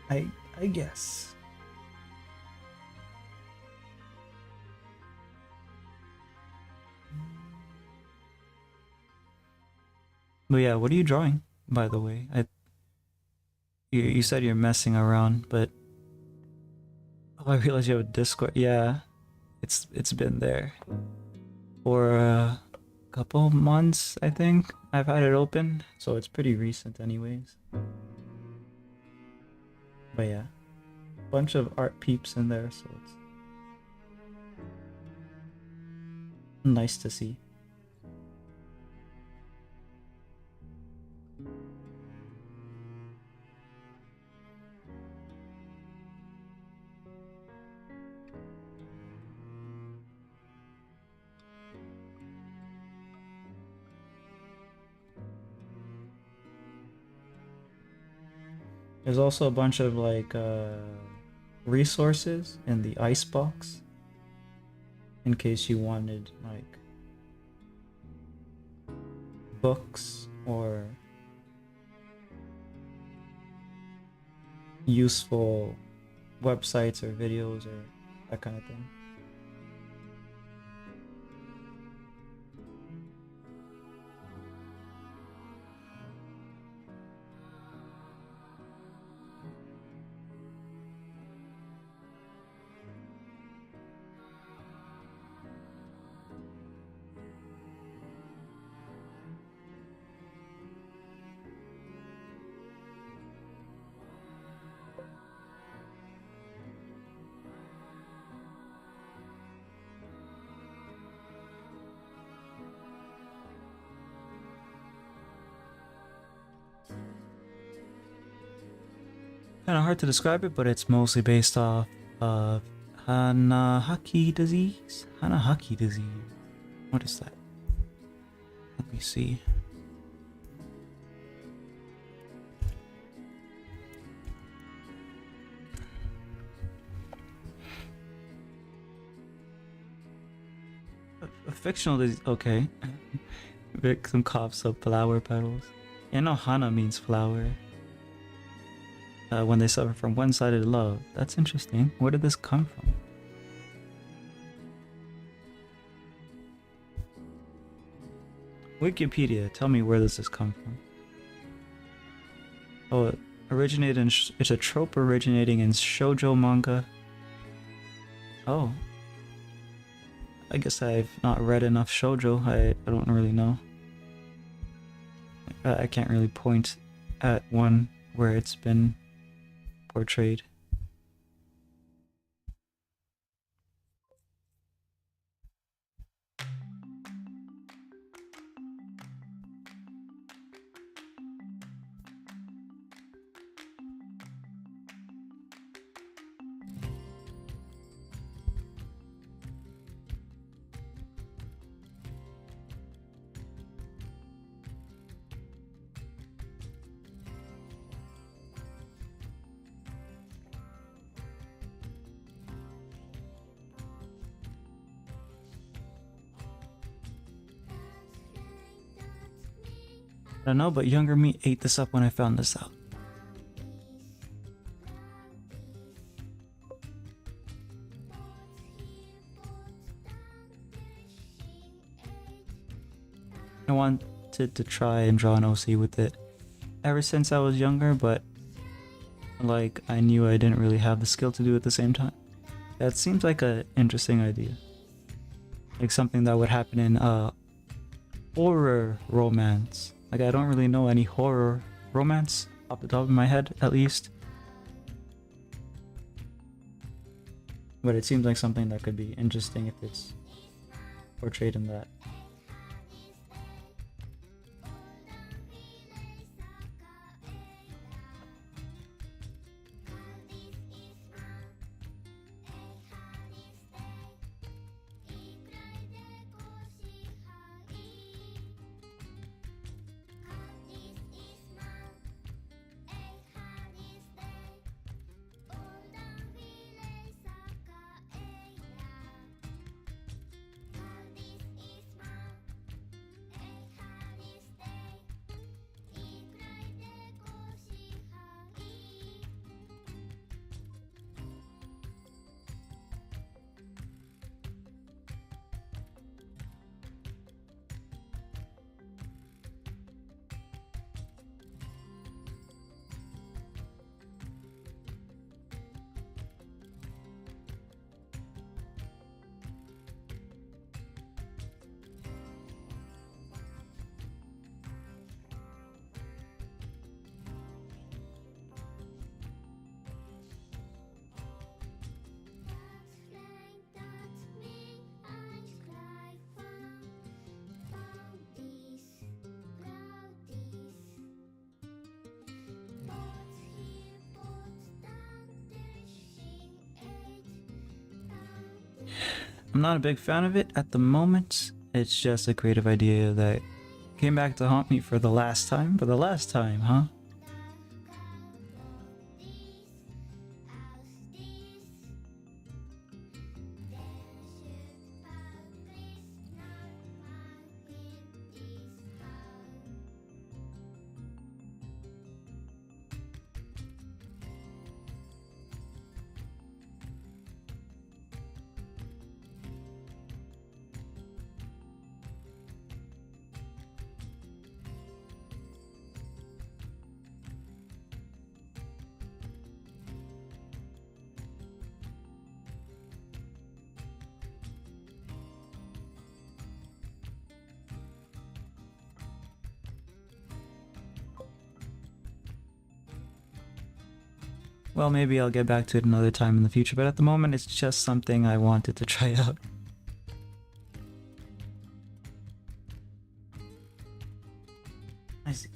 I guess. But yeah, what are you drawing, by the way? You said you're messing around, but oh, I realize you have a Discord. Yeah, it's been there for a couple months, I think. I've had it open, so it's pretty recent, anyways. But yeah, bunch of art peeps in there, so it's nice to see. There's also a bunch of like resources in the icebox in case you wanted like books or useful websites or videos or that kind of thing. Kind of hard to describe it, but it's mostly based off of Hanahaki disease. Hanahaki disease. What is that? Let me see. A fictional disease. Okay. Victim coughs up flower petals. Yeah, no, Hana means flower. When they suffer from one-sided love. That's interesting. Where did this come from? Wikipedia, tell me where does this come from? Oh, it originated in it's a trope originating in shoujo manga. Oh. I guess I've not read enough shoujo. I don't really know. I can't really point at one where it's been portrayed. I don't know, but younger me ate this up when I found this out. I wanted to try and draw an OC with it ever since I was younger, but like I knew I didn't really have the skill to do it at the same time. That seems like an interesting idea. Like something that would happen in horror romance. Like I don't really know any horror romance off the top of my head, at least. But it seems like something that could be interesting if it's portrayed in that. I'm not a big fan of it at the moment. It's just a creative idea that came back to haunt me for the last time. For the last time, huh? Well, maybe I'll get back to it another time in the future, but at the moment it's just something I wanted to try out. I see.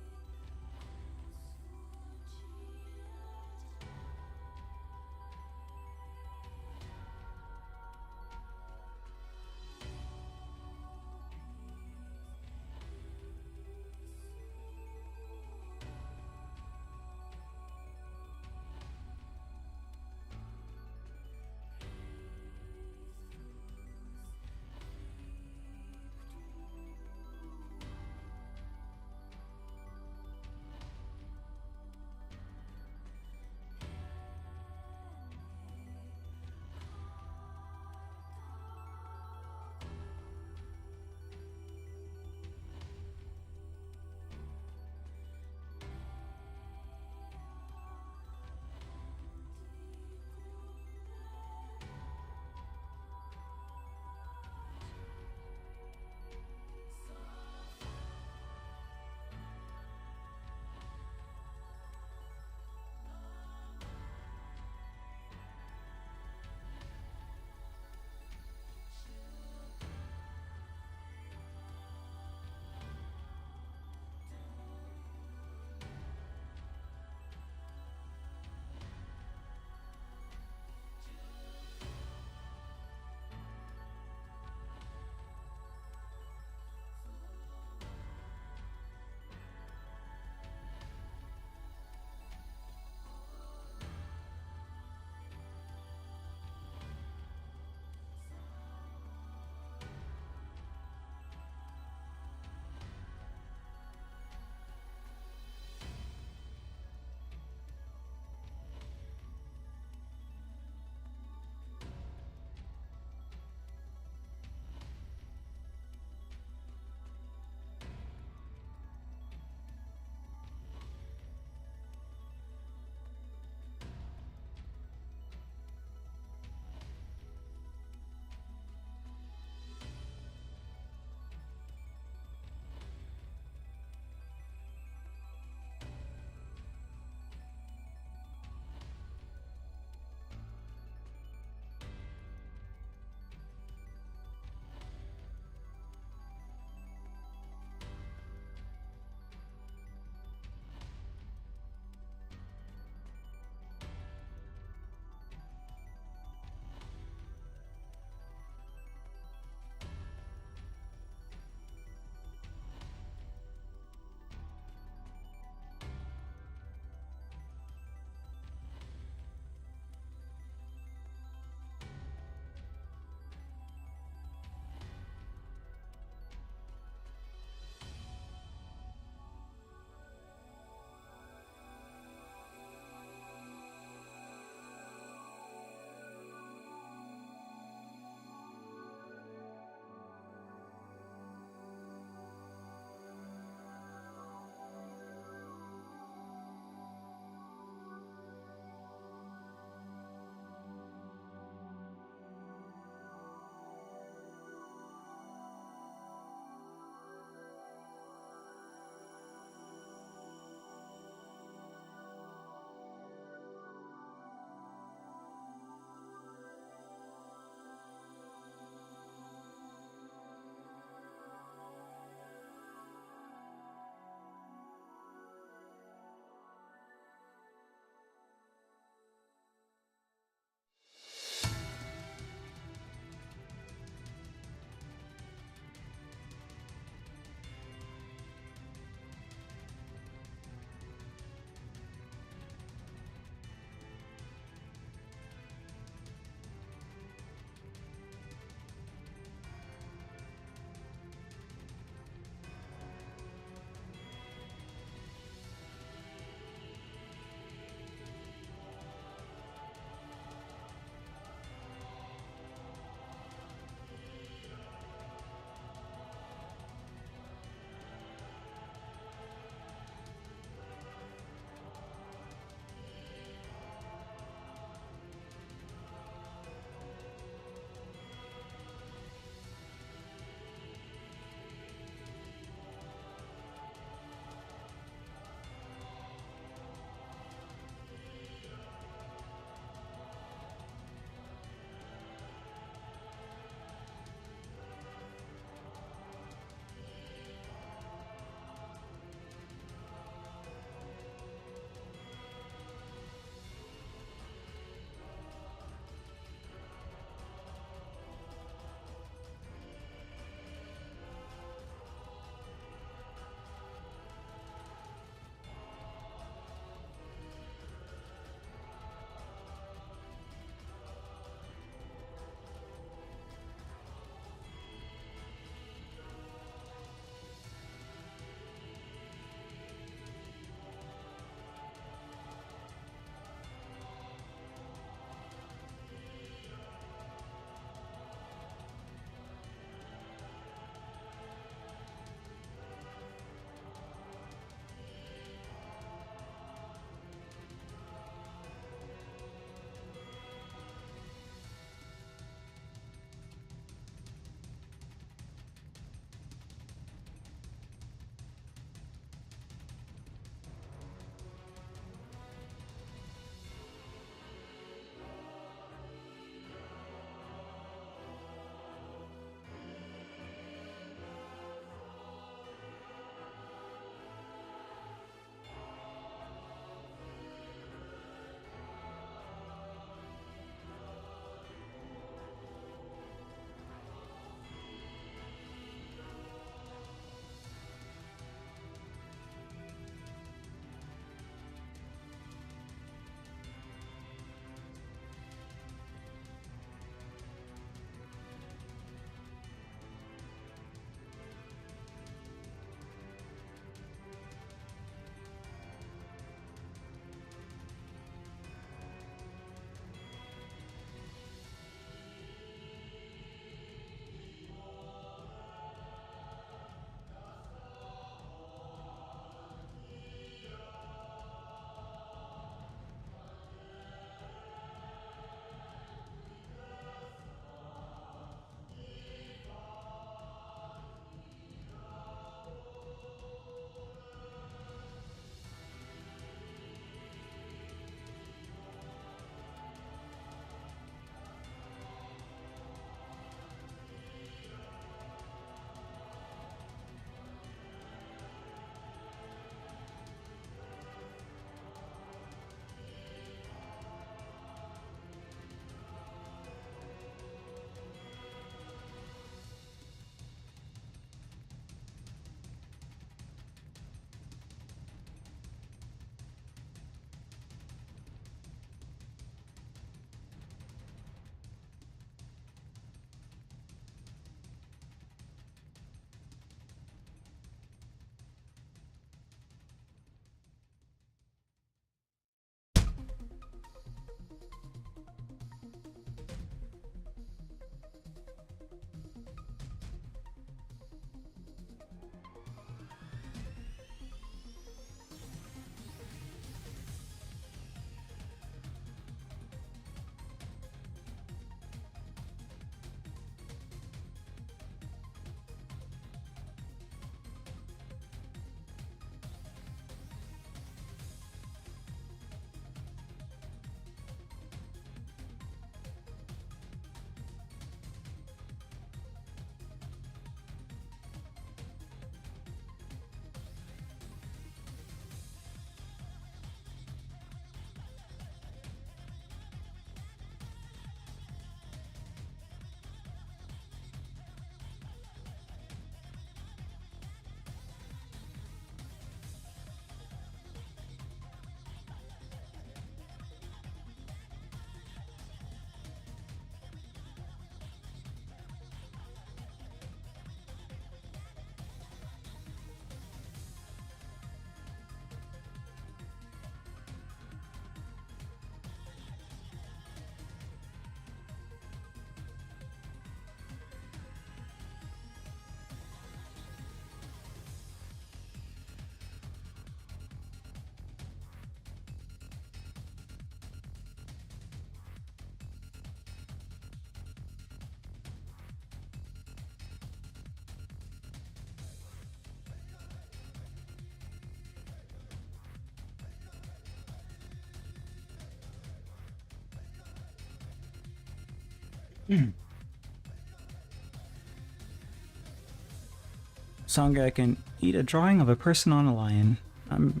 Sangre, I can eat a drawing of a person on a lion. I'm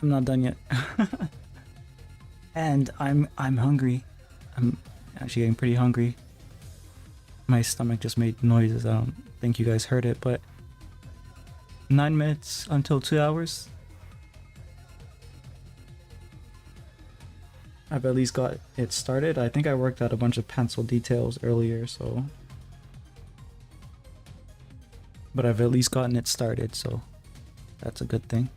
not done yet. And I'm hungry. I'm actually getting pretty hungry. My stomach just made noises. I don't think you guys heard it, but 9 minutes until 2 hours. I've at least got it started. I think I worked out a bunch of pencil details earlier, so... But I've at least gotten it started, so that's a good thing.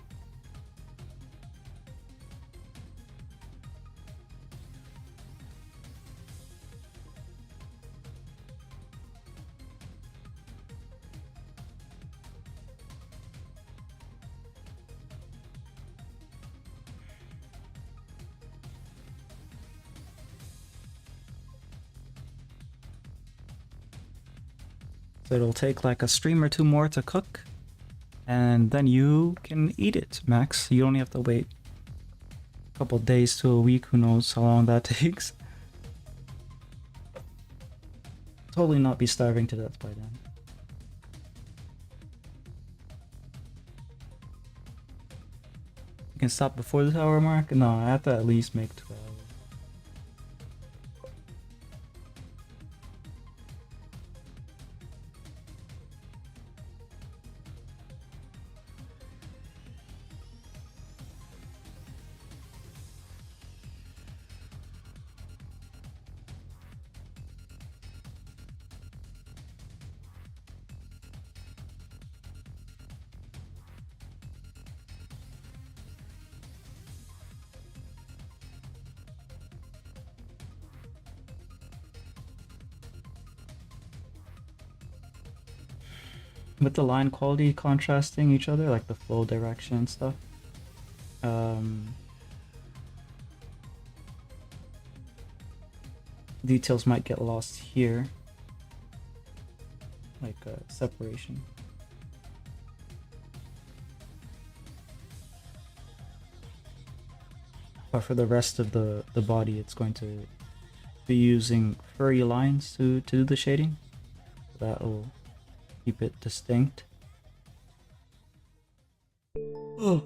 So it'll take like a stream or two more to cook, and then you can eat it, Max. You don't have to wait a couple days to a week, who knows how long that takes. Totally not be starving to death by then. You can stop before the hour mark? No, I have to at least make 12. With the line quality contrasting each other, like the flow direction and stuff, details might get lost here, like separation. But for the rest of the body, it's going to be using furry lines to do the shading. That will keep it distinct. Oh.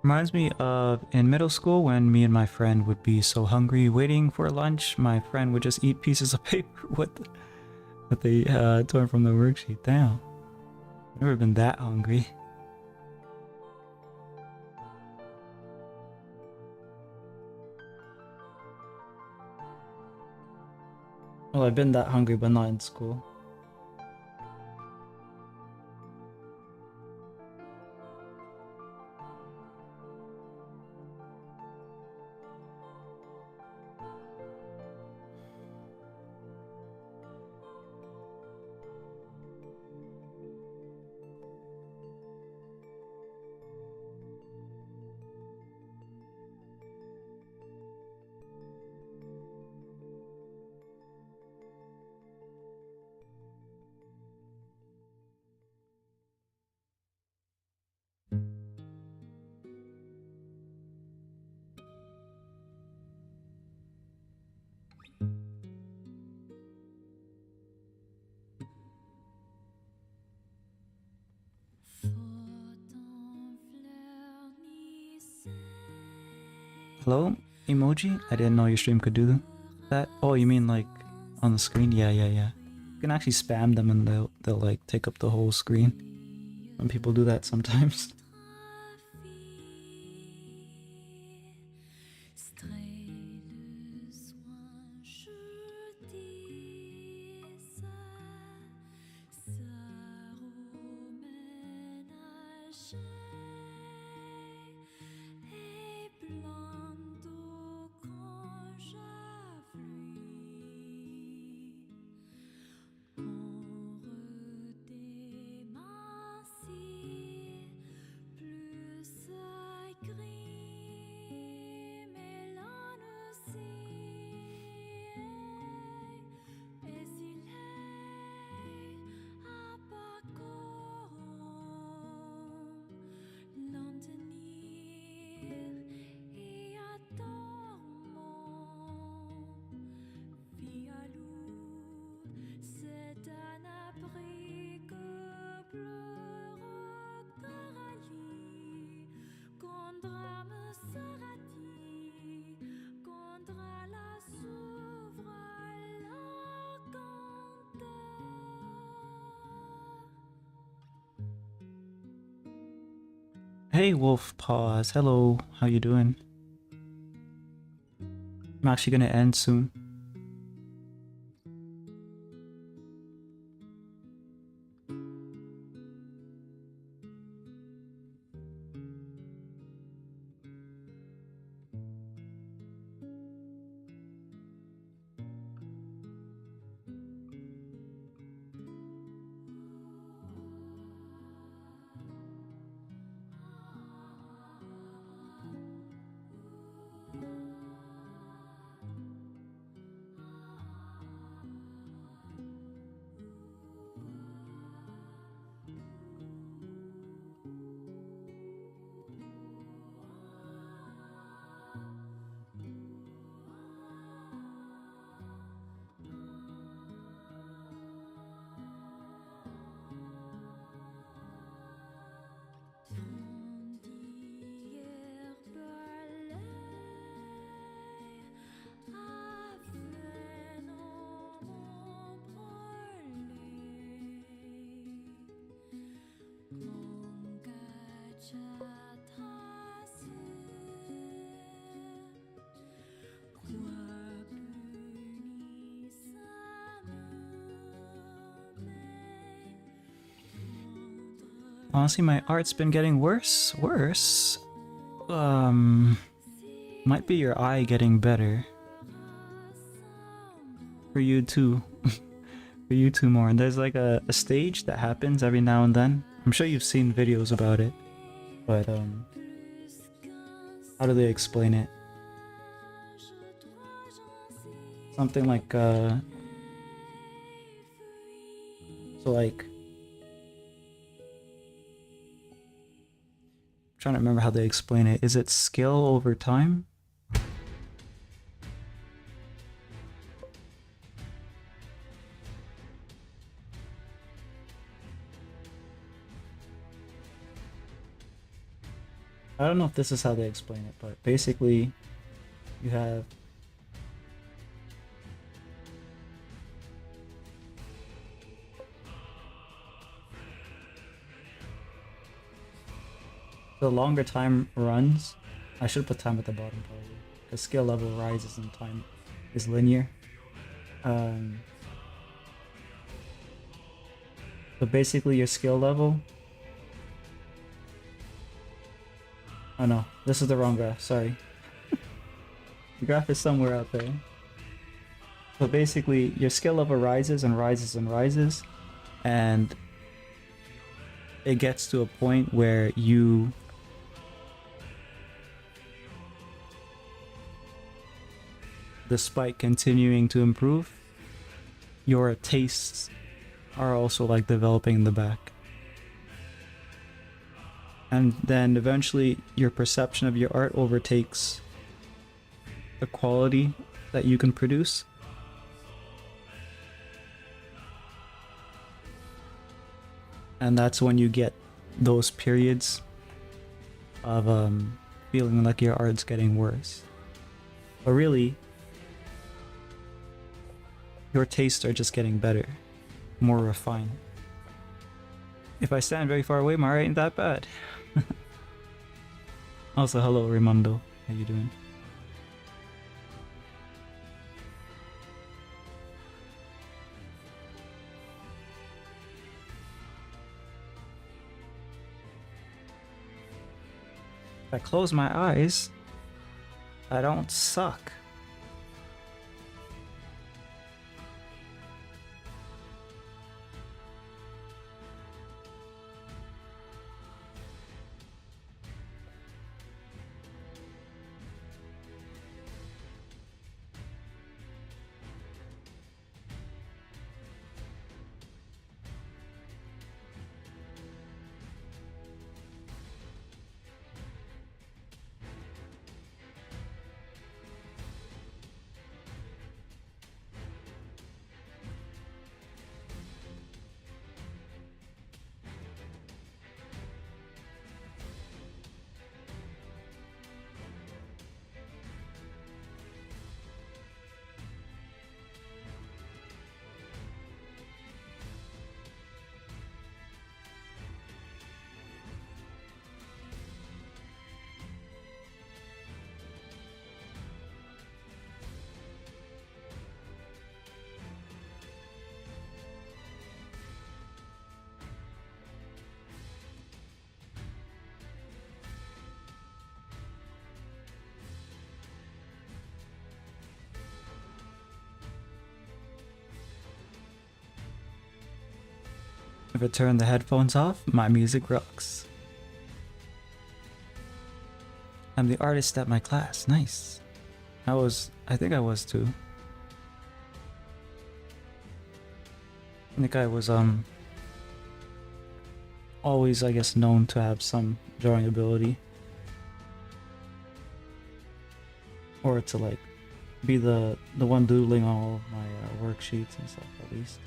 Reminds me of in middle school when me and my friend would be so hungry waiting for lunch. My friend would just eat pieces of paper with what they torn from the worksheet. Damn, I've never been that hungry. Well, I've been that hungry, but not in school. Hello, emoji? I didn't know your stream could do that. Oh, you mean like on the screen? Yeah. can actually spam them and they'll like take up the whole screen. Some people do that sometimes. Hey Wolf Paws, hello, how you doing? I'm actually gonna end soon. Honestly, my art's been getting worse. Might be your eye getting better. For you too. For you too more. And there's like a stage that happens every now and then. I'm sure you've seen videos about it. But, how do they explain it? Something like, so like, trying to remember how they explain it. Is it skill over time? I don't know if this is how they explain it, but basically you have the longer time runs. I should put time at the bottom probably, because skill level rises and time is linear. So basically your skill level. Oh no, this is the wrong graph, sorry. The graph is somewhere out there. So basically your skill level rises and rises and rises, and it gets to a point where you despite continuing to improve, your tastes are also like developing in the back. And then eventually your perception of your art overtakes the quality that you can produce. And that's when you get those periods of feeling like your art's getting worse. But really, your tastes are just getting better. more refined. If I stand very far away, my art ain't that bad. Also, hello Raimundo. How you doing? If I close my eyes, I don't suck. If I turn the headphones off, my music rocks. I'm the artist at my class. Nice. I think I was too. I think I was always, I guess, known to have some drawing ability. Or to like be the one doodling on all of my worksheets and stuff at least.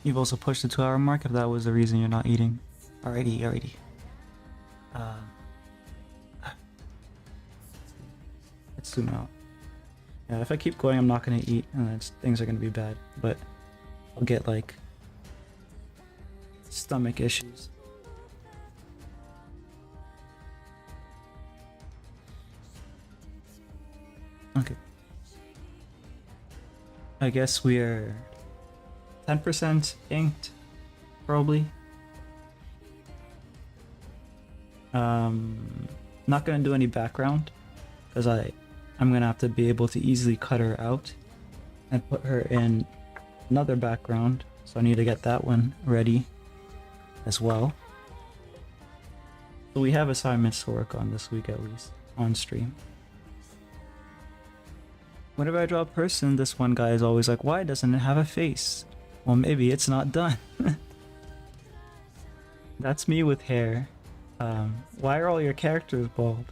You've also pushed the 2-hour mark if that was the reason you're not eating. Alrighty. Let's zoom out. Yeah, if I keep going, I'm not gonna eat, and things are gonna be bad. But I'll get like stomach issues. Okay. I guess we're 10% inked, probably. Not gonna do any background because I'm gonna have to be able to easily cut her out and put her in another background, so I need to get that one ready as well. So we have assignments to work on this week, at least on stream. Whenever I draw a person, this one guy is always like, why doesn't it have a face? Well, maybe it's not done. That's me with hair. Why are all your characters bald?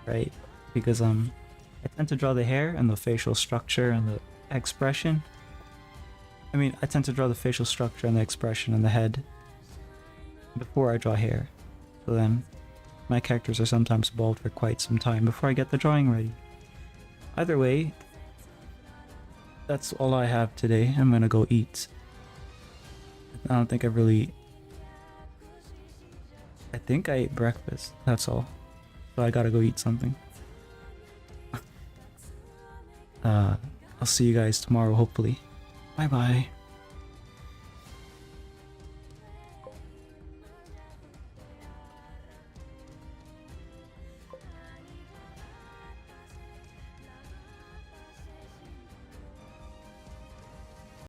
Right? Because I tend to draw the hair and the facial structure and the expression. I mean, I tend to draw the facial structure and the expression and the head before I draw hair. So then my characters are sometimes bald for quite some time before I get the drawing ready. Either way, that's all I have today. I'm gonna go eat. I don't think I think I ate breakfast. That's all. so I gotta go eat something. I'll see you guys tomorrow, hopefully. Bye bye.